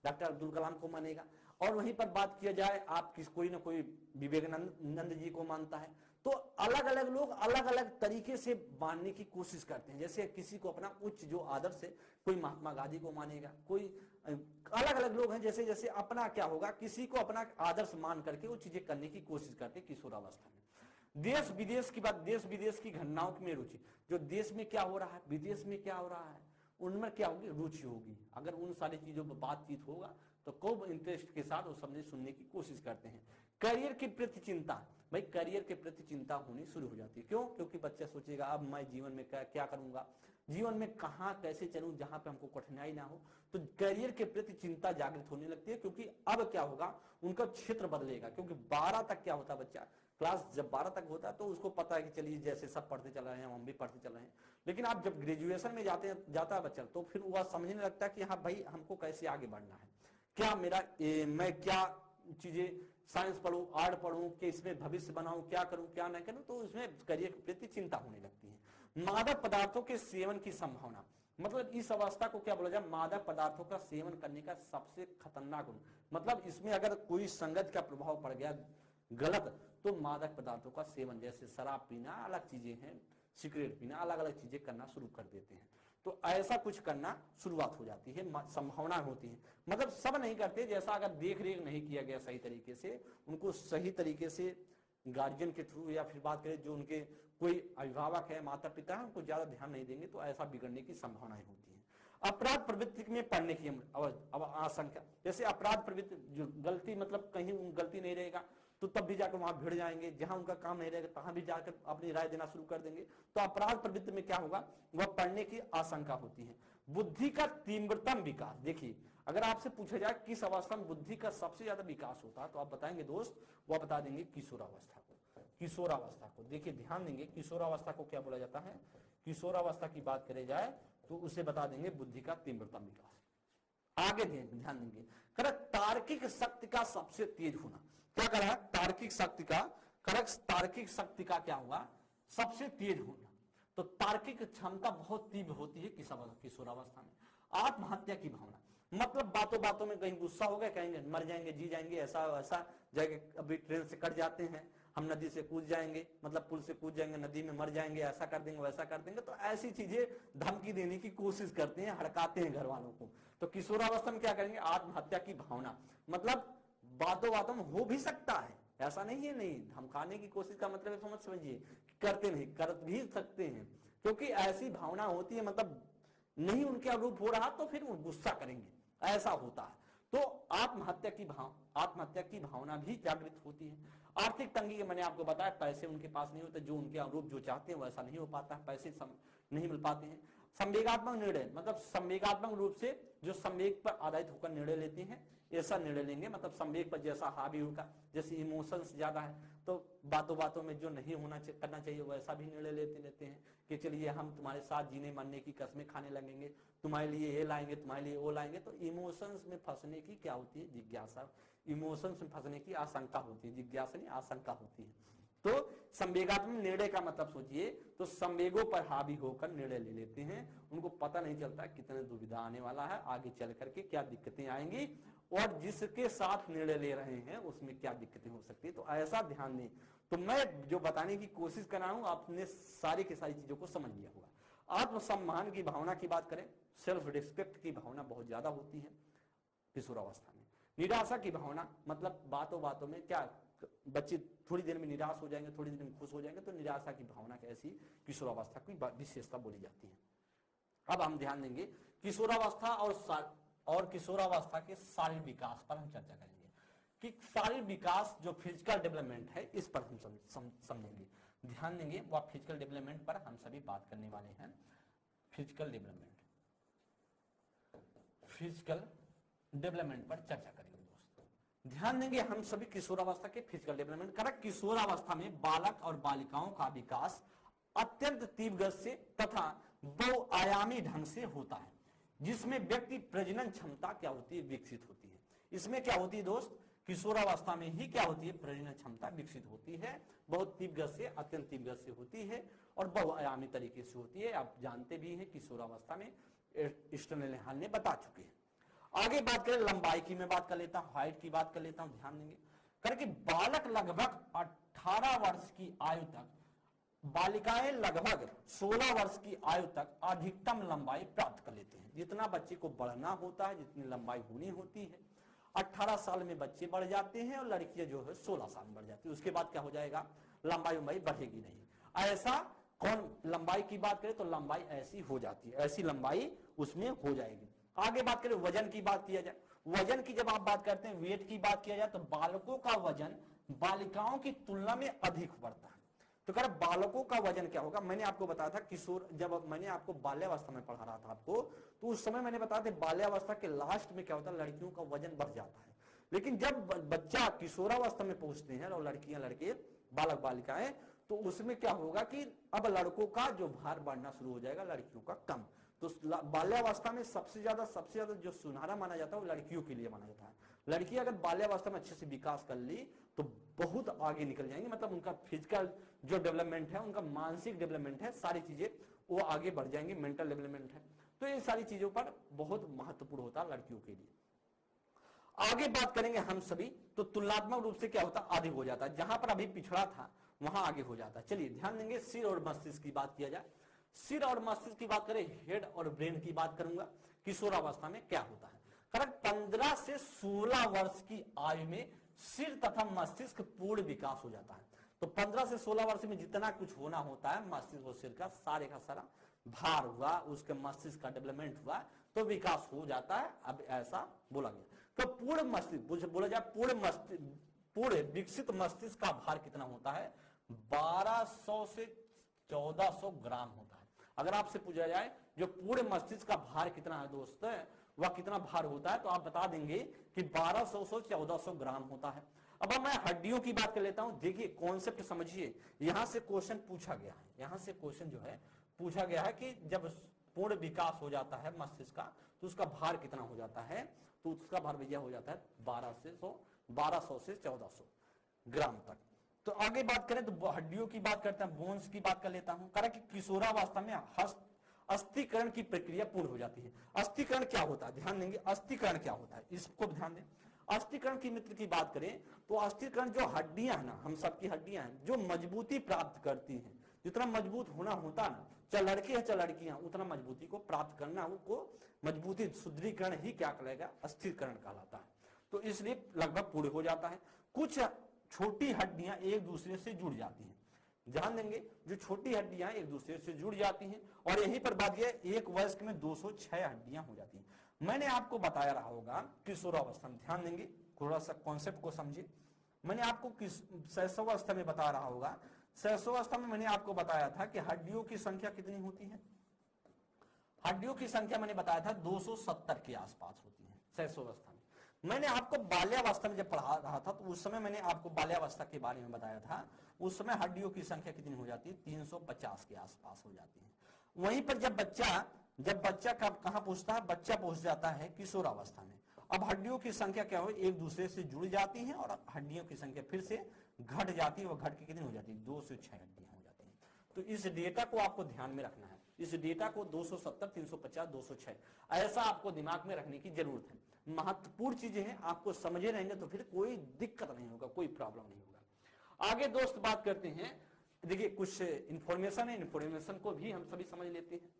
डॉक्टर अब्दुल कलाम को मानेगा, और वहीं पर बात किया जाए आप कोई ना कोई विवेकानंद जी को मानता है। तो अलग अलग लोग अलग अलग तरीके से मानने की कोशिश करते हैं। जैसे किसी को अपना उच्च जो आदर्श है, कोई महात्मा गांधी को मानेगा, कोई अलग अलग लोग हैं। जैसे जैसे अपना क्या होगा, किसी को अपना आदर्श मान करके वो चीजें करने की कोशिश करते हैं किशोरावस्था में। देश विदेश की बात, देश विदेश की घटनाओं में रुचि, जो देश में क्या हो रहा है, विदेश में क्या हो रहा है, उनमें क्या होगी, रुचि होगी। अगर उन सारी चीजों पर बातचीत होगा तो खूब इंटरेस्ट के साथ वो समझे सुनने की कोशिश करते हैं। करियर के प्रति चिंता, भाई करियर के प्रति चिंता होनी शुरू हो जाती है। क्यों? क्योंकि बच्चा सोचेगा अब मैं जीवन में क्या करूंगा, जीवन में कहां कैसे चलूं जहां पे हमको कठिनाई ना हो। तो करियर के प्रति चिंता जागृत होने लगती है, क्योंकि अब क्या होगा, उनका क्षेत्र बदलेगा। क्योंकि 12 तक क्या होता है, बच्चा क्लास जब 12 तक होता है तो उसको पता है कि चलिए जैसे सब पढ़ते चल रहे हैं हम भी पढ़ते चल रहे हैं। लेकिन आप जब ग्रेजुएशन में जाता है बच्चा, तो फिर वह समझने लगता है कि हाँ भाई हमको कैसे आगे बढ़ना है, क्या मेरा मैं क्या चीजें साइंस पढ़ूं, आर्ट पढ़ूं, कि इसमें भविष्य बनाऊं, क्या करूं क्या नहीं करूं। तो उसमें करियर के प्रति चिंता होने लगती है। मादक पदार्थों के सेवन की संभावना, मतलब इस अवस्था को क्या बोला जाए, मादक पदार्थों का सेवन करने का सबसे खतरनाक गुण। मतलब इसमें अगर कोई संगत का प्रभाव पड़ गया गलत, तो मादक पदार्थों का सेवन, जैसे शराब पीना, अलग चीजें हैं, सिगरेट पीना, अलग अलग चीजें करना शुरू कर देते हैं। तो ऐसा कुछ करना शुरुआत हो जाती है, संभावना होती है। मतलब सब नहीं करते, जैसा अगर देख रेख नहीं किया गया सही तरीके से, उनको सही तरीके से गार्जियन के थ्रू, या फिर बात करें जो उनके कोई अभिभावक है, माता पिता है, उनको ज्यादा ध्यान नहीं देंगे तो ऐसा बिगड़ने की संभावनाएं होती है। अपराध प्रवृत्ति में पढ़ने की आशंका, जैसे अपराध प्रवृत्ति, जो गलती मतलब कहीं गलती नहीं रहेगा तो तब भी जाकर वहां भिड़ जाएंगे, जहां उनका काम नहीं रहेगा तहां भी जाकर अपनी राय देना शुरू कर देंगे। तो अपराध प्रवृत्ति में क्या होगा, वह पढ़ने की आशंका होती है। बुद्धि का तीव्रतम विकास, देखिए अगर आपसे पूछा जाए किस अवस्था में बुद्धि का सबसे ज्यादा विकास होता है, तो आप बताएंगे दोस्त, वह बता देंगे किशोरावस्था को। किशोरावस्था को देखिए, ध्यान देंगे, किशोरावस्था को क्या बोला जाता है, किशोरावस्था की बात करी जाए तो उसे बता देंगे बुद्धि का तीव्रतम विकास। आगे ध्यान देंगे, तार्किक शक्ति का सबसे तेज होना, क्या करा, तार्किक शक्ति का, तार्किक शक्ति का क्या होगा, सबसे तेज होना। तो तार्किक क्षमता बहुत तीव्र होती है किशोरावस्था में। आत्महत्या की भावना, मतलब बातों बातों में कहीं गुस्सा हो गया, कहेंगे मर जाएंगे, जी जाएंगे, ऐसा वैसा जाएंगे, अभी ट्रेन से कट जाते हैं, हम नदी से कूद जाएंगे, मतलब पुल से कूद जाएंगे, नदी में मर जाएंगे, ऐसा कर देंगे वैसा कर देंगे। तो ऐसी चीजें धमकी देने की कोशिश करते हैं, हड़काते हैं घर वालों को। तो किशोरावस्था में क्या करेंगे, आत्महत्या की भावना, मतलब बातों बातों में हो भी सकता है, ऐसा नहीं है, नहीं धमकाने की कोशिश का मतलब समझ समझिए, करते नहीं, कर भी सकते हैं, क्योंकि ऐसी भावना होती है, मतलब नहीं उनके अनुरूप हो रहा तो फिर वो गुस्सा करेंगे, ऐसा होता है। तो आत्महत्या की भावना भी जागृत होती है। आर्थिक तंगी के मैंने आपको बताया, पैसे उनके पास नहीं होते, जो उनके अनुरूप जो चाहते हैं वैसा नहीं हो पाता है, पैसे नहीं मिल पाते हैं। संवेगात्मक निर्णय, मतलब संवेगात्मक रूप से जो संवेग पर आधारित होकर निर्णय लेते हैं, ऐसा निर्णय लेंगे, मतलब संवेग पर जैसा हावी होगा, जैसे इमोशंस ज्यादा है तो बातों बातों में जो नहीं करना चाहिए वैसा भी निर्णय लेते हैं कि चलिए हम तुम्हारे साथ जीने मरने की कसमें खाने लगेंगे, तुम्हारे लिए ये लाएंगे, तुम्हारे लिए वो लाएंगे। तो इमोशंस में फंसने की क्या होती है, जिज्ञासा, इमोशंस में फंसने की आशंका होती है, जिज्ञासा नहीं आशंका होती है। तो संवेगात्मक निर्णय का मतलब सोचिए, तो संवेगों पर हावी होकर निर्णय ले लेते हैं, उनको पता नहीं चलता कितने दुविधा आने वाला है, आगे चल करके क्या दिक्कतें आएंगी, और जिसके साथ निर्णय ले रहे हैं उसमें क्या दिक्कतें हो सकती है। तो ऐसा ध्यान दें। तो मैं जो बताने की कोशिश कर रहा हूं, आपने सारी की सारी चीजों को समझ लिया होगा। आत्मसम्मान की भावना की बात करें, सेल्फ रिस्पेक्ट की भावना बहुत ज्यादा होती है किशोरावस्था में। निराशा की भावना, मतलब बातों बातों में क्या, बच्चे थोड़ी देर में निराश हो जाएंगे, थोड़ी देर में खुश हो जाएंगे, तो निराशा की भावना कैसी किशोरावस्था की विशेषता बोली जाती है। अब हम ध्यान देंगे किशोरावस्था और किशोरावस्था के शारीरिक विकास पर हम चर्चा करेंगे कि शारीरिक विकास जो फिजिकल डेवलपमेंट है, इस पर हम समझेंगे, ध्यान देंगे। वह फिजिकल डेवलपमेंट पर हम सभी बात करने वाले हैं। फिजिकल डेवलपमेंट पर चर्चा करेंगे दोस्तों। ध्यान देंगे हम सभी किशोरावस्था के फिजिकल डेवलपमेंट। करेक्ट। किशोरावस्था में बालक और बालिकाओं का विकास अत्यंत तीव्र गति से तथा बहुआयामी ढंग से होता है, जिसमें व्यक्ति प्रजनन क्षमता क्या होती है, विकसित होती है। इसमें क्या होती है दोस्त, किशोरावस्था में ही क्या होती है, प्रजनन क्षमता विकसित होती है, बहुत तीव्र गति से, अत्यंत तीव्र गति से होती है और बहुआयामी तरीके से होती है। आप जानते भी हैं किशोरावस्था में, स्टर्नेल ने बता चुके हैं। आगे बात करें लंबाई की, मैं बात कर लेता हूं, हाइट की बात कर लेता हूं। ध्यान देंगे करके बालक लगभग 18 वर्ष की आयु तक, बालिकाएं लगभग 16 वर्ष की आयु तक अधिकतम लंबाई प्राप्त कर लेते हैं। जितना बच्चे को बढ़ना होता है, जितनी लंबाई होनी होती है, 18 साल में बच्चे बढ़ जाते हैं और लड़कियां जो है 16 साल में बढ़ जाती है। उसके बाद क्या हो जाएगा, लंबाई बढ़ेगी नहीं। ऐसा कौन लंबाई की बात करें तो लंबाई ऐसी हो जाती है, ऐसी लंबाई उसमें हो जाएगी। आगे बात करें वजन की बात किया जाए, वजन की जब आप बात करते हैं, वेट की बात किया जाए तो बालकों का वजन बालिकाओं की तुलना में अधिक बढ़ता है। तो कर बालकों का वजन क्या होगा, मैंने आपको बताया था किशोर, जब मैंने आपको बाल्यावस्था में पढ़ा रहा था आपको, तो उस समय मैंने बताया था बाल्यावस्था के लास्ट में क्या होता है, लड़कियों का वजन बढ़ जाता है। लेकिन जब बच्चा किशोरावस्था में पहुंचते हैं और लड़कियां लड़के बालक बालिकाएं, तो उसमें क्या होगा कि अब लड़कों का जो भार बढ़ना शुरू हो जाएगा, लड़कियों का कम। तो बाल्यावस्था में सबसे ज्यादा जो सुनहरा माना जाता है वो लड़कियों के लिए माना जाता है। लड़की अगर बाल्यावस्था में अच्छे से विकास कर ली तो बहुत आगे निकल जाएंगे, मतलब उनका फिजिकल जो डेवलपमेंट है, उनका मानसिक डेवलपमेंट है, सारी चीजें वो आगे बढ़ जाएंगे, मेंटल डेवलपमेंट है। तो ये सारी चीजों पर बहुत महत्वपूर्ण होता है लड़कियों के लिए। आगे बात करेंगे हम सभी, तो तुलनात्मक रूप से क्या होता है, अधिक हो जाता है। जहां पर अभी पिछड़ा था वहां आगे हो जाता है। चलिए ध्यान देंगे सिर और मस्तिष्क की बात किया जाए। सिर और मस्तिष्क की बात करें, हेड और ब्रेन की बात करूंगा। किशोरावस्था में क्या होता है, करेक्ट, 15 से 16 वर्ष की आयु में सिर तथा मस्तिष्क पूर्ण विकास हो जाता है। तो 15 से 16 वर्ष में जितना कुछ होना होता है मस्तिष्क और सिर का सारे का सारा भार हुआ, उसके मस्तिष्क का डेवलपमेंट हुआ तो विकास हो जाता है। अब ऐसा बोला गया। तो पूर्ण मस्तिष्क बोला जाए, पूर्ण विकसित मस्तिष्क का भार कितना होता है, 1200 से 1400 ग्राम होता है। अगर आपसे पूछा जाए जो पूर्ण मस्तिष्क का भार कितना है दोस्त, वह कितना भार होता है, तो आप बता देंगे कि 1200 से 1400 ग्राम होता है। अब मैं हड्डियों की बात कर लेता हूं। देखिए कॉन्सेप्ट समझिए, यहां से क्वेश्चन पूछा गया है, यहां से क्वेश्चन जो है पूछा गया है कि जब पूर्ण विकास हो जाता है मस्तिष्क का तो उसका भार कितना हो जाता है, तो उसका भार भैया हो जाता है 1200 से 1400 ग्राम तक। तो आगे बात करें तो हड्डियों की बात करते हैं, बोन्स की बात कर लेता हूं। करें कि किशोरावस्था में अस्थिकरण की प्रक्रिया पूर्ण हो जाती है। अस्थिकरण क्या होता है, ध्यान देंगे अस्थिकरण क्या होता है, इसको ध्यान दें। अस्थिकरण की मित्र की बात करें तो अस्थिकरण जो हड्डियां है ना, हम सबकी हड्डियां हैं, जो मजबूती प्राप्त करती हैं, जितना मजबूत होना होता है ना, चाहे लड़के हैं चाहे लड़कियां, उतना मजबूती को प्राप्त करना, उनको मजबूती सुदृढ़ीकरण ही क्या कहलाएगा, अस्थिकरण कहलाता है। तो इसलिए लगभग पूर्ण हो जाता है। कुछ छोटी हड्डियां एक दूसरे से जुड़ जाती हैं, ध्यान देंगे, जो छोटी हड्डियां एक दूसरे से जुड़ जाती हैं। और यहीं पर बात यह, एक वयस्क में 206 हड्डियां हो जाती हैं। मैंने आपको बताया रहा होगा किशोरावस्था में, ध्यान देंगे थोड़ा सा कॉन्सेप्ट को समझिए। मैंने आपको शैशवावस्था में बता रहा होगा, शैशवावस्था में मैंने आपको बताया था कि हड्डियों की संख्या कितनी होती है, हड्डियों की संख्या मैंने बताया था 270 के आसपास होती है शैशवावस्था में। मैंने आपको बाल्यावस्था में जब पढ़ा रहा था तो उस समय मैंने आपको बाल्यावस्था के बारे में बताया था, उस समय हड्डियों की संख्या कितनी हो जाती है, 350 के आसपास हो जाती है। वहीं पर जब बच्चा कहां पहुंचता है, बच्चा पहुंच जाता है किशोरावस्था में। अब हड्डियों की संख्या क्या हो, एक दूसरे से जुड़ जाती है और हड्डियों की संख्या फिर से घट जाती है। वह घट के कितनी हो जाती है, 2 से 6 हड्डियां हो जाती है। तो इस डेटा को आपको ध्यान में रखना है, इस डेटा को 270, 350, 206 ऐसा आपको दिमाग में रखने की जरूरत है। महत्वपूर्ण चीजें हैं, आपको समझे रहेंगे तो फिर कोई दिक्कत नहीं होगा, कोई प्रॉब्लम नहीं होगा। आगे दोस्त बात करते हैं, देखिए कुछ इंफॉर्मेशन है, इंफॉर्मेशन को भी हम सभी समझ लेते हैं।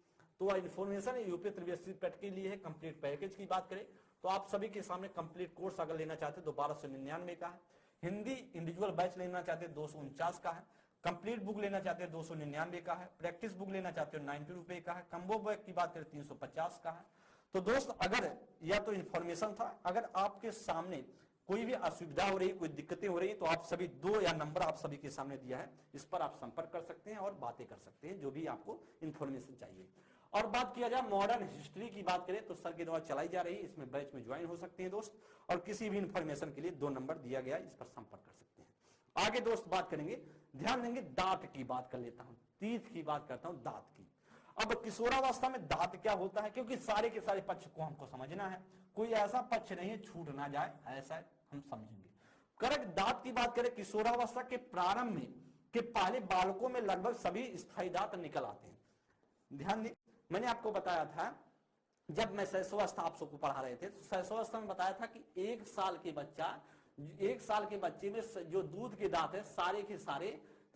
तो इंफॉर्मेशन यूपी त्रिवेशी पेट के लिए है। कंप्लीट पैकेज की बात करें तो आप सभी के सामने कंप्लीट कोर्स अगर लेना चाहते हैं तो 1299 का है। हिंदी इंडिविजुअल बैच लेना चाहते हैं 249 का है। कंप्लीट बुक लेना चाहते हैं 299 का है। प्रैक्टिस बुक लेना चाहते हो 90 रुपए का है। कम्बो बैग की बात करें 350 का है। तो दोस्त अगर या तो इंफॉर्मेशन था, अगर आपके सामने कोई भी असुविधा हो रही, कोई दिक्कतें हो रही तो आप सभी 2 या नंबर आप सभी के सामने दिया है, इस पर आप संपर्क कर सकते हैं और बातें कर सकते हैं, जो भी आपको इंफॉर्मेशन चाहिए। और बात किया जाए मॉडर्न हिस्ट्री की बात करें तो सर के द्वारा चलाई जा रही है, इसमें बैच में ज्वाइन हो सकते हैं दोस्त, और किसी भी इंफॉर्मेशन के लिए 2 नंबर दिया गया, इस पर संपर्क कर सकते हैं। आगे दोस्त बात करेंगे, ध्यान देंगे दांत की बात कर लेता हूं, तीत की बात करता हूं, दांत की। अब किशोरावस्था में दांत क्या होता है, क्योंकि सारे के सारे पक्ष को हमको समझना है, कोई ऐसा पक्ष नहीं है छूट ना जाए, ऐसा हम समझेंगे। करेक्ट, दांत की बात करें किशोरावस्था के प्रारंभ में के पहले बालकों में लगभग सभी स्थायी दांत निकल आते हैं। ध्यान दें, मैंने आपको बताया था जब मैं शैशवावस्था आप सबको पढ़ा रहे थे तो शैशवावस्था में बताया था कि 1 साल के बच्चे में जो दूध के दांत है सारे के सारे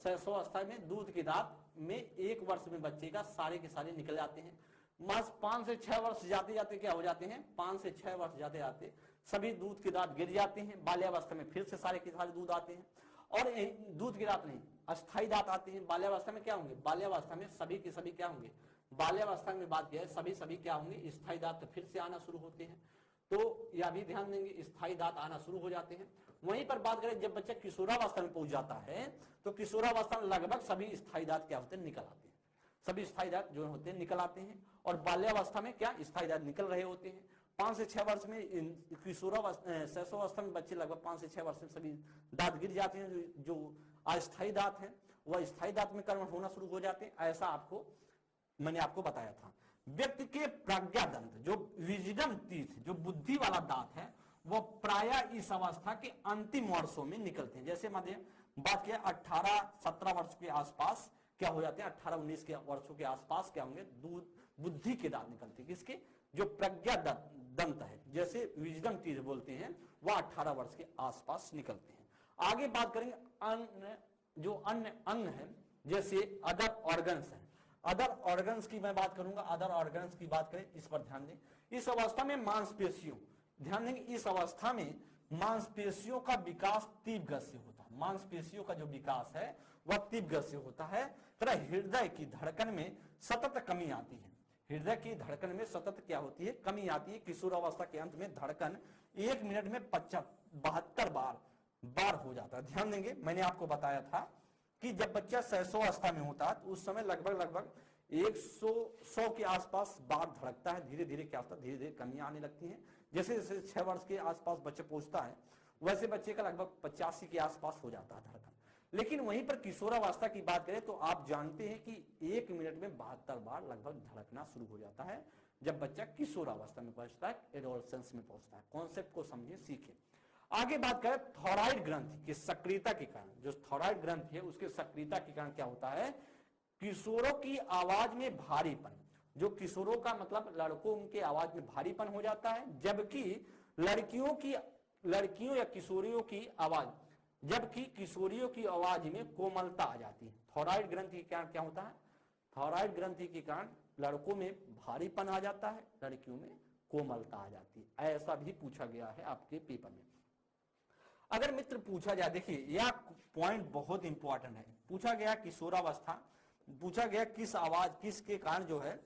शैशवावस्था में दूध के दांत में 1 वर्ष में बच्चे का सारे के सारे निकल जाते हैं। बस 5 से 6 वर्ष जाते जाते क्या हो जाते हैं, 5 से 6 वर्ष जाते जाते सभी दूध के दांत गिर जाते हैं। बाल्यावस्था में फिर से सारे के सारे दूध आते हैं, और दूध के दांत नहीं अस्थायी दांत आते हैं। बाल्यावस्था में क्या होंगे, बाल्यावस्था में सभी के सभी क्या होंगे, बाल्यावस्था में बात किया सभी क्या होंगे, स्थायी दांत फिर से आना शुरू होते हैं। तो यह भी ध्यान देंगे, स्थायी दांत आना शुरू हो जाते हैं। वहीं पर बात करें जब बच्चा किशोरावस्था में पहुंच जाता है तो किशोरावस्था में लगभग सभी स्थायी दांत क्या होते हैं, निकल आते हैं, सभी स्थायी दांत जो होते हैं निकल आते हैं। और बाल्यावस्था में क्या स्थायी दांत निकल रहे होते हैं। 5 से 6 वर्ष में किशोरावस्था शैशवावस्था में बच्चे लगभग 5 से 6 वर्ष में सभी दांत गिर जाते हैं, जो अस्थायी दांत है वह स्थायी दांत में कन्वर्ट होना शुरू हो जाते हैं। ऐसा आपको मैंने आपको बताया था। व्यक्ति के प्रज्ञा दंत जो विजडम टीथ जो बुद्धि वाला दांत है वो प्रायः इस अवस्था के अंतिम वर्षों में निकलते हैं। जैसे माध्यम बात किया 18-17 वर्ष के आसपास क्या हो जाते हैं, 18-19 के वर्षों के आसपास क्या होंगे, बुद्धि के दांत निकलते हैं। किसके, जो प्रज्ञा दंत है जैसे विजडम टीथ बोलते हैं वह 18 वर्ष के आसपास निकलते हैं। आगे बात करेंगे अन्य जो अन्य अंग है जैसे अदर ऑर्गन्स है। अदर ऑर्गन्स की मैं बात करूंगा, अदर ऑर्गन्स की बात करें इस पर ध्यान दें। इस अवस्था में मांसपेशियों, ध्यान देंगे इस अवस्था में मांसपेशियों का विकास तीव्र गति से होता है। मांसपेशियों का जो विकास है वह तीव्र गति से होता है। हृदय की धड़कन में सतत कमी आती है, हृदय की धड़कन में सतत क्या होती है, कमी आती है। किशोरावस्था के अंत में धड़कन 1 मिनट में 72 बार हो जाता है। ध्यान देंगे मैंने आपको बताया था कि जब बच्चा शैशवावस्था में होता है तो उस समय लगभग 100 के आसपास बार धड़कता है। धीरे धीरे क्या होता है, धीरे धीरे कमियां आने लगती हैं। जैसे जैसे 6 वर्ष के आसपास बच्चा पहुंचता है वैसे बच्चे का लगभग 85 के आसपास हो जाता है धड़कन। लेकिन वहीं पर किशोरावस्था की बात करें तो आप जानते हैं कि 1 मिनट में 72 बार लगभग धड़कना शुरू हो जाता है जब बच्चा किशोरावस्था में पहुंचता है, एडोलसेंस में पहुंचता है। कॉन्सेप्ट को समझे, सीखे। आगे बात करें थायराइड ग्रंथि की सक्रियता के कारण, जो थायराइड ग्रंथि है उसके सक्रियता के कारण क्या होता है, किशोरों की आवाज में भारीपन, जो किशोरों का मतलब लड़कों की आवाज में भारीपन हो जाता है, जबकि लड़कियों या किशोरियों की आवाज, जबकि किशोरियों की आवाज में कोमलता आ जाती है। थायराइड ग्रंथि के कारण क्या होता है, थायराइड ग्रंथि के कारण लड़कों में भारीपन आ जाता है, लड़कियों में कोमलता आ जाती है। ऐसा भी पूछा गया है आपके पेपर में। अगर मित्र पूछा जाए, देखिए यह पॉइंट बहुत इंपॉर्टेंट है, पूछा गया किशोरावस्था, पूछा गया किस आवाज किसके कारण जो है,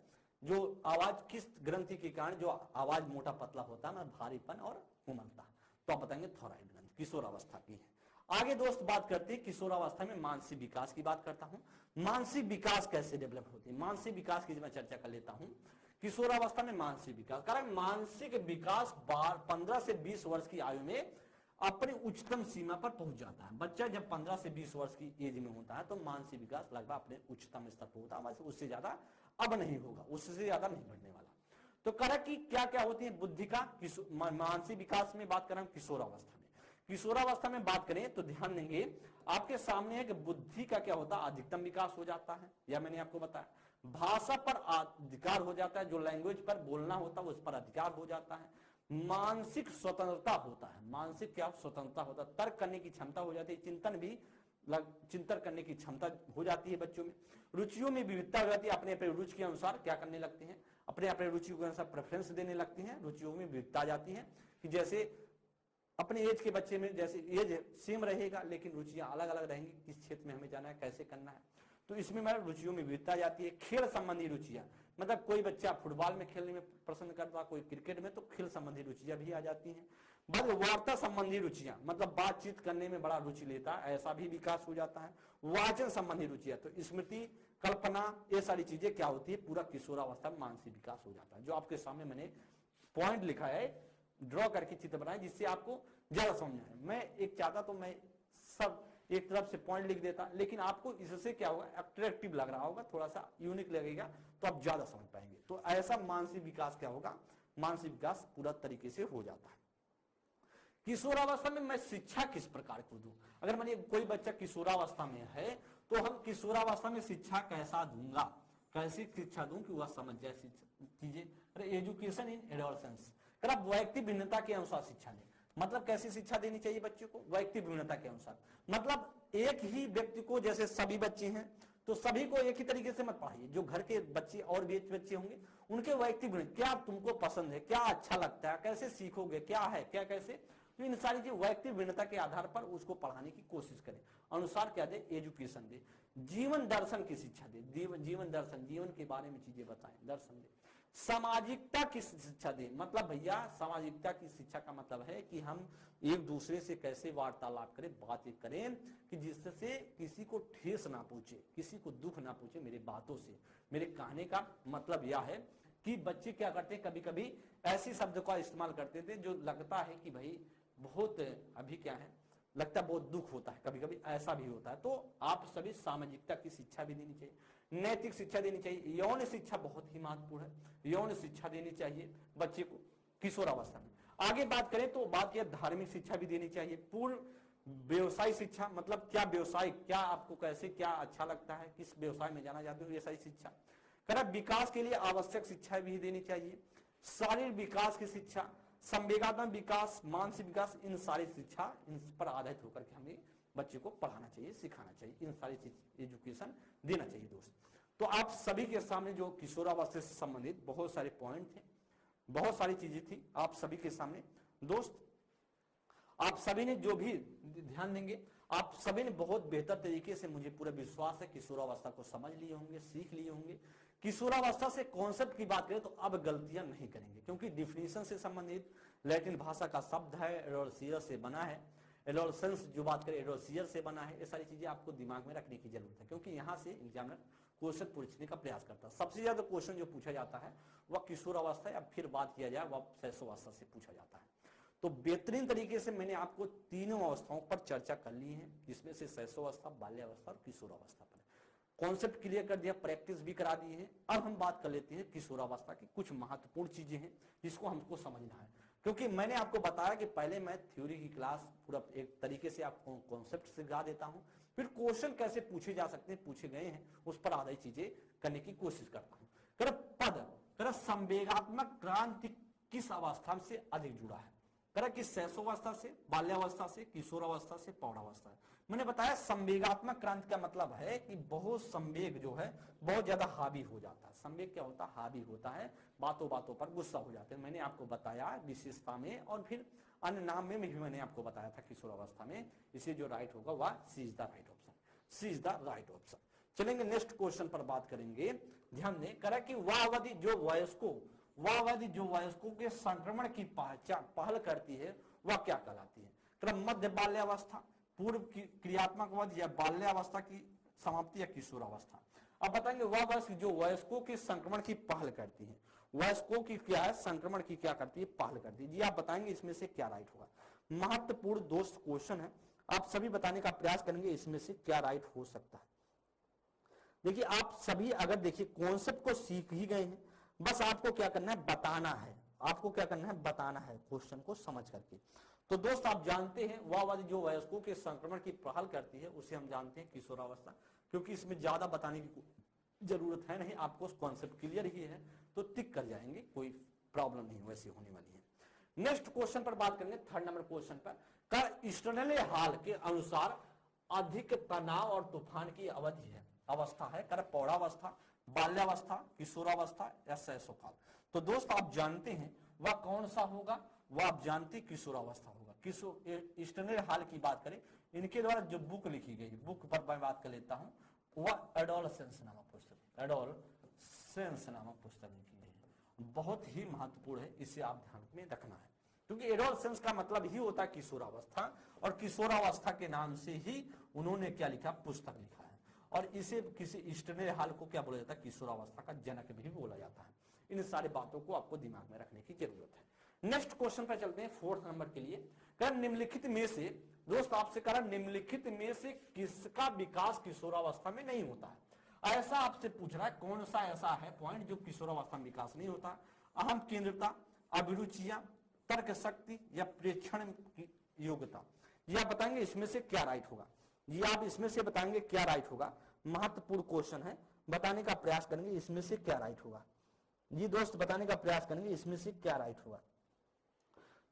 जो आवाज किस ग्रंथि के कारण जो आवाज मोटा पतला होता है ना, भारीपन और कोमलता, तो आप बताएंगे थायराइड ग्रंथि किशोरावस्था की है। आगे दोस्त बात करते हैं किशोरावस्था में मानसिक विकास की बात करता हूं। मानसिक विकास कैसे डेवलप होती है, मानसिक विकास की मैं चर्चा कर लेता हूं। किशोरावस्था में मानसिक विकास, कारण मानसिक विकास 15 से 20 वर्ष की आयु में अपनी उच्चतम सीमा पर पहुंच जाता है। बच्चा जब 15 से 20 वर्ष की एज में होता है तो मानसिक विकास लगभग अपने उच्चतम स्तर पर होता है, उससे ज्यादा अब नहीं होगा, उससे ज्यादा नहीं बढ़ने वाला। तो करें कि क्या क्या होती है बुद्धि का मानसिक विकास में बात करें किशोरावस्था में। किशोरावस्था में बात करें तो ध्यान देंगे आपके सामने है कि बुद्धि का क्या होता है, अधिकतम विकास हो जाता है, या मैंने आपको बताया। भाषा पर अधिकार हो जाता है, जो लैंग्वेज पर बोलना होता है उस पर अधिकार हो जाता है। मानसिक स्वतंत्रता होता है, मानसिक क्या स्वतंत्रता होता है, तर्क करने की क्षमता हो जाती है, चिंतन करने की क्षमता हो जाती है बच्चों में। रुचियों में विविधता हो जाती है, अपने अपने रुचि के अनुसार क्या करने लगते हैं, अपने अपने रुचि के अनुसार प्रेफरेंस देने लगते हैं। रुचियों में विविधता आ जाती है कि जैसे अपने एज के बच्चे में जैसे एज सेम रहेगा लेकिन रुचियां अलग अलग रहेंगी, किस क्षेत्र में हमें जाना है, कैसे करना है, तो इसमें हमारे रुचियों में विविधता आ जाती है। खेल संबंधी रुचियां, मतलब कोई बच्चा फुटबॉल में खेलने में पसंद करता है, कोई क्रिकेट में, तो खेल संबंधी रुचियां भी आ जाती हैं। बस वार्ता संबंधी रुचियां, मतलब बातचीत करने में बड़ा रुचि लेता है, ऐसा भी विकास हो जाता है। वाचन संबंधी रुचियां, तो स्मृति, कल्पना, ये सारी चीजें क्या होती है, पूरा किशोरावस्था में मानसिक विकास हो जाता है। जो आपके सामने मैंने पॉइंट लिखा है, ड्रॉ करके चित्र बनाए जिससे आपको ज्यादा समझ आए। मैं एक चाहता तो मैं सब एक तरफ से पॉइंट लिख देता, लेकिन आपको इससे क्या होगा, अट्रैक्टिव लग रहा होगा, थोड़ा सा यूनिक लगेगा, तो आप ज्यादा समझ पाएंगे। तो ऐसा मानसिक विकास क्या होगा, मानसिक विकास पूरा तरीके से हो जाता है। किशोरावस्था में मैं शिक्षा किस प्रकार को दूं, अगर मानिए कोई बच्चा किशोरावस्था में है तो हम किशोरावस्था में शिक्षा कैसा दूंगा, कैसी शिक्षा दूं कि वह समझ जाए चीजें। एजुकेशन इन एडोलसेंस, अगर आप वैयक्तिक भिन्नता के अनुसार शिक्षा दें, मतलब कैसी शिक्षा देनी चाहिए बच्चे को, वैयक्तिक भिन्नता के अनुसार। मतलब एक ही व्यक्ति को, जैसे सभी बच्चे हैं तो सभी को एक ही तरीके से मत पढ़ाइए। जो घर के बच्चे और भी बच्चे होंगे उनके वैयक्तिक भिन्नता, क्या तुमको पसंद है, क्या अच्छा लगता है, कैसे सीखोगे, क्या है क्या कैसे, तो इन सारी चीज वैयक्तिक भिन्नता के आधार पर उसको पढ़ाने की कोशिश करें। अनुसार क्या दे, एजुकेशन दे। जीवन दर्शन की शिक्षा दे, जीवन दर्शन, जीवन के बारे में चीजें बताएं, दर्शन दे। सामाजिकता की शिक्षा दे, मतलब भैया सामाजिकता की शिक्षा का मतलब है कि हम एक दूसरे से कैसे वार्तालाप करें, बातें करें कि जिससे किसी को ठेस ना पहुंचे, किसी को दुख ना पहुंचे मेरे बातों से। मेरे कहने का मतलब यह है कि बच्चे क्या करते हैं, कभी कभी ऐसी शब्द का इस्तेमाल करते थे जो लगता है कि भाई बहुत, अभी क्या है, लगता है बहुत दुख होता है, कभी कभी ऐसा भी होता है। तो आप सभी सामाजिकता की शिक्षा भी देनी चाहिए, नैतिक शिक्षा देनी चाहिए। यौन शिक्षा बहुत ही महत्वपूर्ण है, यौन शिक्षा देनी चाहिए बच्चे को किशोरावस्था में। आगे बात करें तो बात किया धार्मिक शिक्षा भी देनी चाहिए। पूर्ण व्यवसाय शिक्षा, मतलब क्या व्यवसाय, क्या आपको कैसे क्या अच्छा लगता है, किस व्यवसाय में जाना चाहते हो, ये सारी शिक्षा। विकास के लिए आवश्यक शिक्षा भी देनी चाहिए। शारीरिक विकास की शिक्षा, संवेगात्मक विकास, मानसिक विकास, इन सारी शिक्षा इन पर आधारित होकर के हमें बच्चे को पढ़ाना चाहिए, सिखाना चाहिए, इन सारी चीज एजुकेशन देना चाहिए दोस्त। तो आप सभी के सामने जो किशोरावस्था से संबंधित बहुत सारे पॉइंट थे, बहुत सारी चीजें थी आप सभी के सामने दोस्त। आप सभी ने जो भी ध्यान देंगे, आप सभी ने बहुत बेहतर तरीके से, मुझे पूरा विश्वास है, किशोरावस्था को समझ लिए होंगे, सीख लिए होंगे। किशोरावस्था से कॉन्सेप्ट की बात करें तो अब गलतियां नहीं करेंगे, क्योंकि डिफिनीशन से संबंधित लैटिन भाषा का शब्द है, एडोलसियर से बना है, एडोलसेंस जो बात करें एडोलसियर से बना है। ये सारी चीजें आपको दिमाग में रखने की जरूरत है, क्योंकि यहाँ से एग्जामिनर क्वेश्चन पूछने का प्रयास करता है। सबसे ज्यादा क्वेश्चन जो पूछा जाता है वह किशोरावस्था या फिर बात किया जाए वह शैशवावस्था से पूछा जाता है। तो बेहतरीन तरीके से मैंने आपको तीनों अवस्थाओं पर चर्चा कर ली है, जिसमें से शैशवावस्था, बाल्यावस्था और किशोरावस्था पर कॉन्सेप्ट क्लियर कर दिया, प्रैक्टिस भी करा दी है। अब हम बात कर लेते हैं किशोरावस्था की कुछ महत्वपूर्ण चीजें हैं जिसको हमको समझना है, क्योंकि मैंने आपको बताया कि पहले मैं थ्योरी की क्लास पूरा एक तरीके से आपको कॉन्सेप्ट सिखा देता हूं, फिर क्वेश्चन कैसे पूछे जा सकते हैं, पूछे गए हैं, उस पर आधारित चीजें करने की कोशिश करता हूं। संवेगात्मक क्रांति किस अवस्था से अधिक जुड़ा है, कि शैशवावस्था से, बाल्यावस्था से, किशोरावस्था से, प्रौढ़ावस्था है। मैंने बताया संवेगात्मक क्रांति का मतलब है कि बहुत संवेग जो है बहुत ज्यादा हावी हो जाता है। संवेग क्या होता है, हावी होता है, बातों बातों पर गुस्सा हो जाते हैं। मैंने आपको बताया विशेषता में और फिर अन्य नाम में भी मैंने आपको बताया था किशोरावस्था में। इसे जो राइट होगा वह C is the right option, C is the right option. चलेंगे नेक्स्ट क्वेश्चन पर बात करेंगे। ध्यान दें, करा कि वह अवधि जो वयस्कों के संक्रमण की पहल करती है वह क्या कहलाती है। मध्य बाल्यावस्था, पूर्व क्रियात्मक अवधि या बाल्यावस्था की समाप्ति या किशोरावस्था। अब बताएंगे वह वयस्क जो वयस्कों के संक्रमण की पहल करती है, वयस्कों की क्या है, संक्रमण की क्या करती है, पहल करती है। जी आप बताएंगे इसमें से क्या राइट होगा। महत्वपूर्ण दोस्त क्वेश्चन है, आप सभी बताने का प्रयास करेंगे इसमें से क्या राइट हो सकता है। देखिए आप सभी अगर देखिए कॉन्सेप्ट को सीख ही गए हैं, बस आपको क्या करना है, बताना है। आपको क्या करना है, बताना है क्वेश्चन को समझ करके। तो दोस्त आप जानते हैं वह अवधि जो वयस्कों के संक्रमण की पहल करती है उसे हम जानते हैं किशोरावस्था, क्योंकि इसमें ज्यादा बताने की जरूरत है नहीं, आपको कॉन्सेप्ट क्लियर ही है तो टिक कर जाएंगे, कोई प्रॉब्लम नहीं वैसी होने वाली है। नेक्स्ट क्वेश्चन पर बात करेंगे, थर्ड नंबर क्वेश्चन पर। स्टर्नले हाल के अनुसार अधिक तनाव और तूफान की अवधि है, अवस्था है, प्रौढ़ावस्था, बाल्यावस्था, किशोरावस्था या शैशवकाल। तो दोस्त आप जानते हैं वह कौन सा होगा, वह आप जानते हैं किशोरावस्था होगा। स्टर्नले हाल की बात करें, इनके द्वारा जो बुक लिखी गई, बुक पर मैं बात कर लेता हूं, वह एडोलसेंस नामक पुस्तक, एडोलसेंस नामक पुस्तक लिखी गई है, बहुत ही महत्वपूर्ण है, इसे आप ध्यान में रखना है। क्योंकि एडोलसेंस का मतलब ही होता है किशोरावस्था, और किशोरावस्था के नाम से ही उन्होंने क्या लिखा, पुस्तक लिखा है। और इसे किसी स्टर्नेल हॉल को क्या बोला जाता है, किशोरावस्था का जनक भी बोला जाता है। इन सारी बातों को आपको दिमाग में रखने की जरूरत है। नेक्स्ट क्वेश्चन पर चलते हैं, 4th नंबर के लिए। निम्नलिखित में से, दोस्त आपसे कह रहा निम्नलिखित में से किसका विकास किशोरावस्था में नहीं होता है। ऐसा आपसे पूछ रहा है, कौन सा ऐसा है पॉइंट जो किशोरावस्था में विकास नहीं होता। अहम केंद्रता, अभिरुचियां, तर्क शक्ति या प्रेक्षण की योग्यता। ये आप बताएंगे इसमें से क्या राइट होगा, ये आप इसमें से बताएंगे क्या राइट होगा। महत्वपूर्ण क्वेश्चन है, बताने का प्रयास करेंगे इसमें से क्या राइट होगा। ये दोस्त बताने का प्रयास करेंगे इसमें से क्या राइट होगा।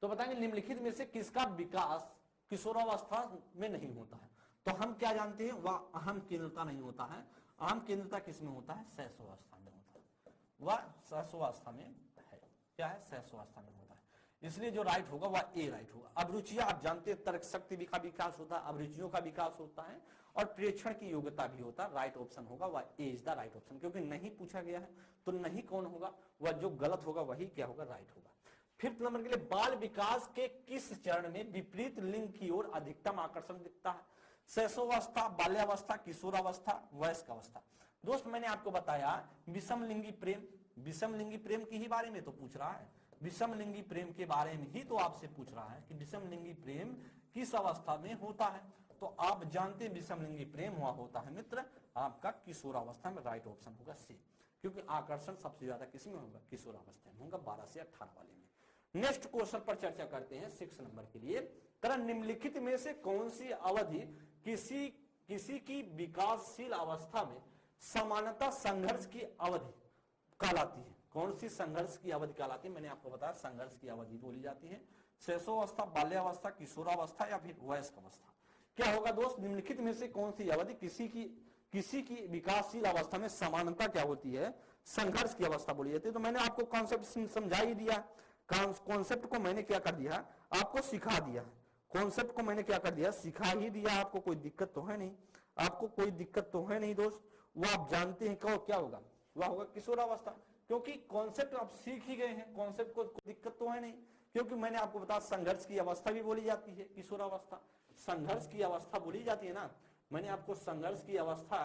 तो बताएंगे निम्नलिखित में से किसका विकास किशोरावस्था में नहीं होता है। तो हम क्या जानते हैं, वह अहम केंद्रता नहीं होता है। अहम केंद्रता किसमें होता है, शैशवावस्था में होता है। वह शैशवावस्था में है, क्या है, शैशवावस्था में होता है। इसलिए जो राइट होगा वह ए राइट होगा। अभिरुचियां आप जानते हैं, तर्क शक्ति का विकास होता है, अभिरुचियों का विकास होता है, और प्रेक्षण की योग्यता भी होता है। राइट ऑप्शन होगा वह ए इज द राइट ऑप्शन, क्योंकि नहीं पूछा गया है तो नहीं कौन होगा, वह जो गलत होगा वही क्या होगा, राइट होगा। 5th नंबर के लिए, बाल विकास के किस चरण में विपरीत लिंग की ओर अधिकतम आकर्षण दिखता है। शैशवावस्था, बाल्यावस्था, किशोरावस्था, वयस्कावस्था। दोस्त मैंने आपको बताया विषम लिंगी प्रेम, विषम लिंगी प्रेम की ही बारे में तो पूछ रहा है, विषम लिंगी प्रेम के बारे में ही तो आपसे पूछ रहा है कि विषम लिंगी प्रेम किस अवस्था में होता है। तो आप जानते हैं विषम लिंगी प्रेम हुआ होता है मित्र आपका किशोरावस्था में। राइट ऑप्शन होगा सी, क्योंकि आकर्षण सबसे ज्यादा किसमें होगा, किशोरावस्था में होगा, 12 से 18 वाले में। नेक्स्ट क्वेश्चन पर चर्चा करते हैं 6 नंबर के लिए। निम्नलिखित में से कौन सी अवधि किसी की विकासशील अवस्था में समानता संघर्ष की अवधि कहलाती है। कौन सी संघर्ष की अवधि कहलाती है, मैंने आपको बताया संघर्ष की अवधि बोली जाती है। शैशवावस्था, बाल्यावस्था, किशोरावस्था या फिर वयस्क अवस्था। क्या होगा दोस्त, निम्नलिखित में से कौन सी अवधि किसी की विकासशील अवस्था में समानता क्या होती है, संघर्ष की अवस्था बोली जाती है। तो मैंने आपको कॉन्सेप्ट समझा ही दिया, कॉन्सेप्ट को मैंने क्या कर दिया, आपको सिखा दिया। कॉन्सेप्ट को मैंने क्या कर दिया, सिखा ही दिया। आपको कोई दिक्कत तो है नहीं, आपको कोई दिक्कत तो है नहीं दोस्त। वो आप जानते हैं क्या होगा, वह होगा किशोरावस्था, क्योंकि कॉन्सेप्ट आप सीख ही गए हैं। कॉन्सेप्ट को कोई दिक्कत तो है नहीं, क्योंकि मैंने आपको बताया संघर्ष की अवस्था भी बोली जाती है किशोरावस्था, संघर्ष की अवस्था बोली जाती है ना। मैंने आपको संघर्ष की अवस्था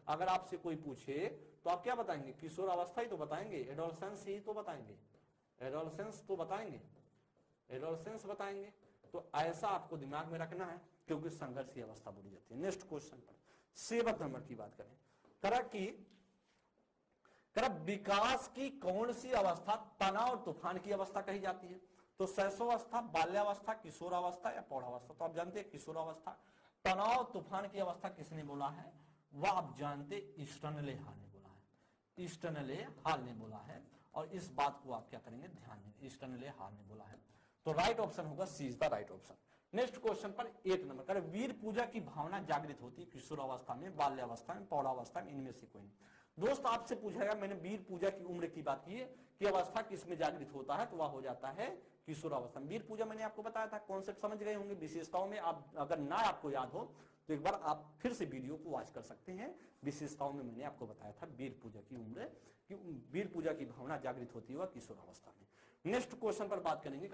अगर आपसे कोई पूछे तो आप क्या बताएंगे, किशोरावस्था ही तो बताएंगे, एडोलसेंस ही तो बताएंगे, एडोलसेंस तो बताएंगे, एडोलसेंस बताएंगे। तो ऐसा आपको दिमाग में रखना है, क्योंकि संघर्ष की अवस्था बोली जाती है। नेक्स्ट क्वेश्चन पर 7 नंबर की बात करें, विकास की कौन सी अवस्था तनाव तूफान की अवस्था कही जाती है। तो शैशवावस्था, बाल्यावस्था, किशोरावस्था या प्रौढ़ावस्था। तो आप जानते हैं किशोरावस्था। तनाव तूफान की अवस्था किसने बोला है, वह आप जानते स्टर्नले हॉल ने बोला है, स्टर्नले हॉल ने बोला है। और इस बात को आप क्या करेंगे, ध्यान में, स्टर्नले हॉल ने बोला है। तो राइट ऑप्शन होगा C is the right option. Next question पर 8 नंबर, वीर पूजा की भावना जागृत होती है किशोरावस्था में, बाल्यावस्था में, प्रौढ़ावस्था में, इनमें से कोई नहीं। दोस्त आपसे पूछेगा, मैंने वीर पूजा की उम्र की बात की है कि अवस्था किसमें जागृत होता है, तो वह हो जाता है किशोरावस्था में। वीर पूजा मैंने आपको बताया था, कॉन्सेप्ट समझ गए होंगे। विशेषताओं में आप अगर ना आपको याद हो तो एक बार आप फिर से वीडियो को वॉच कर सकते हैं। विशेषताओं में मैंने आपको बताया था वीर पूजा की उम्र, कि वीर पूजा की भावना जागृत होती है किशोरावस्था में। नेक्स्ट क्वेश्चन पर बात करेंगे,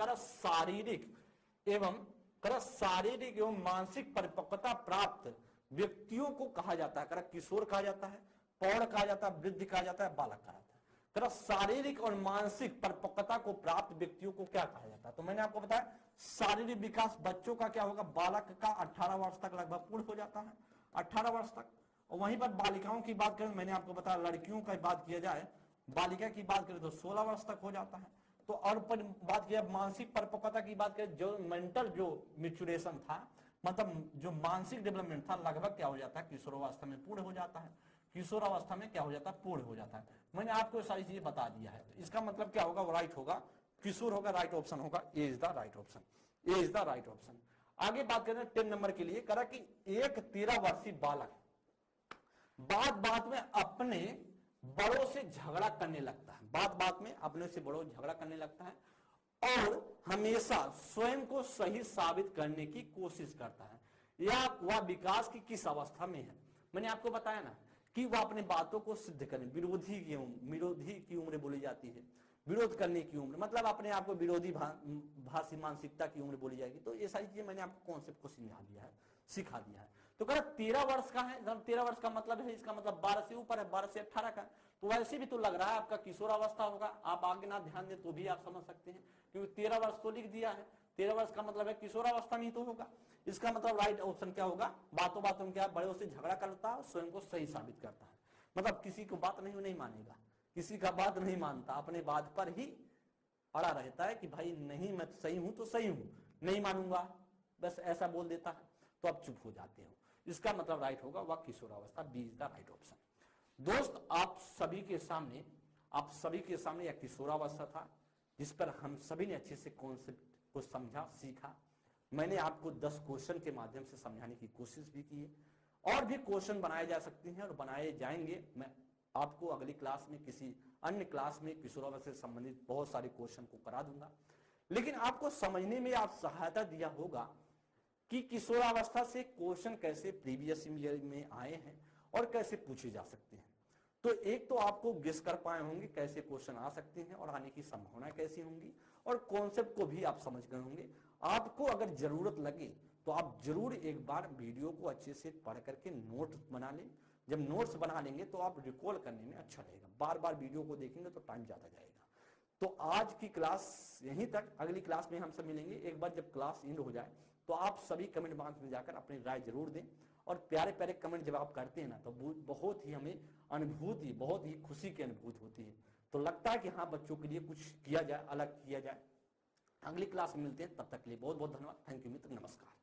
शारीरिक एवं मानसिक परिपक्वता प्राप्त व्यक्तियों को कहा जाता है, किशोर कहा जाता है, प्रौढ़ कहा जाता है, वृद्ध कहा जाता है, बालक कहा जाता है। शारीरिक और मानसिक परिपक्वता को प्राप्त व्यक्तियों को क्या कहा जाता है। तो मैंने आपको बताया शारीरिक विकास बच्चों का क्या होगा, बालक का 18 वर्ष तक लगभग पूर्ण हो जाता है, 18 वर्ष तक। और वहीं पर बालिकाओं की बात करें, मैंने आपको बताया लड़कियों की बात किया जाए, बालिका की बात करें तो 16 वर्ष तक हो जाता है। तो और पर बात किया मानसिक परिपक्वता की बात करें, जो मेंटल जो मैच्योरेशन था, मतलब जो मानसिक डेवलपमेंट था, लगभग क्या हो जाता है, किशोरावस्था में पूर्ण हो जाता है। किशोरावस्था में क्या हो जाता है, पूर्ण हो जाता है। मैंने आपको सारी चीजें बता दिया है। इसका मतलब क्या होगा, वो राइट होगा, किशोर होगा, राइट ऑप्शन होगा, A is the right option, A is the right option. आगे बात करें 10 नंबर के लिए, करा कि एक 13 वर्षीय बालक बात में अपने बड़ों से झगड़ा करने लगता है, बात में अपने से बड़ों झगड़ा करने लगता है और हमेशा स्वयं को सही साबित करने की कोशिश करता है, या वह विकास की किस अवस्था में है। मैंने आपको बताया ना कि वह अपने बातों को सिद्ध करने, विरोधी की उम्र बोली जाती है, विरोध करने की उम्र, मतलब अपने आप को विरोधी भाषी मानसिकता की उम्र बोली जाएगी। तो ये सारी चीजें मैंने आपको कॉन्सेप्ट को समझा दिया है, सिखा दिया है। तो कह 13 वर्ष का है, जब 13 वर्ष का मतलब है, इसका मतलब 12 से ऊपर है, 12 से 18 का। तो वैसे भी तो लग रहा है आपका किशोरावस्था होगा, आप आगे ना ध्यान दें तो भी आप समझ सकते हैं, क्योंकि 13 वर्ष तो लिख दिया है, 13 वर्ष का मतलब है किशोरावस्था में ही तो होगा। इसका मतलब राइट ऑप्शन क्या होगा, बातों बातों में क्या, बड़ों से झगड़ा करता है, स्वयं को सही साबित करता है, मतलब किसी को बात नहीं मानेगा, किसी का बात नहीं मानता, अपने बात पर ही अड़ा रहता है कि भाई नहीं मैं सही हूं तो सही हूं, नहीं मानूंगा, बस ऐसा बोल देता है, तो आप चुप हो जाते हो। इसका मतलब राइट होगा वह किशोरावस्था, B is the right option. दोस्त आप सभी के सामने यह किशोरावस्था था, जिस पर हम सभी ने अच्छे से कॉन्सेप्ट को समझा, सीखा। मैंने आपको 10 क्वेश्चन के माध्यम से समझाने की कोशिश भी की है, और भी क्वेश्चन बनाए जा सकते हैं और बनाए जाएंगे। मैं आपको अगली क्लास में, किसी अन्य क्लास में किशोरावस्था से संबंधित बहुत सारे क्वेश्चन को करा दूंगा, लेकिन आपको समझने में आप सहायता दिया होगा कि किशोरावस्था से क्वेश्चन कैसे प्रीवियस ईयर में आए हैं और कैसे पूछे जा सकते हैं। तो एक तो आपको गेस कर पाए होंगे कैसे क्वेश्चन आ सकते हैं और आने की संभावना कैसी होंगी, और कॉन्सेप्ट को भी आप समझ गए होंगे। आपको अगर जरूरत लगे तो आप जरूर एक बार वीडियो को अच्छे से पढ़ करके नोट बना लें। जब नोट्स बना लेंगे तो आप रिकॉल करने में अच्छा रहेगा, बार बार वीडियो को देखेंगे तो टाइम ज्यादा जाएगा। तो आज की क्लास यहीं तक, अगली क्लास में हम सब मिलेंगे। एक बार जब क्लास एंड हो जाए तो आप सभी कमेंट बॉक्स में जाकर अपनी राय जरूर दें, और प्यारे प्यारे कमेंट जब आप करते हैं ना तो बहुत ही हमें अनुभूति, बहुत ही खुशी की अनुभूति होती है। तो लगता है कि हाँ बच्चों के लिए कुछ किया जाए, अलग किया जाए। अगली क्लास में मिलते हैं, तब तक के लिए बहुत बहुत धन्यवाद। थैंक यू मित्र, नमस्कार।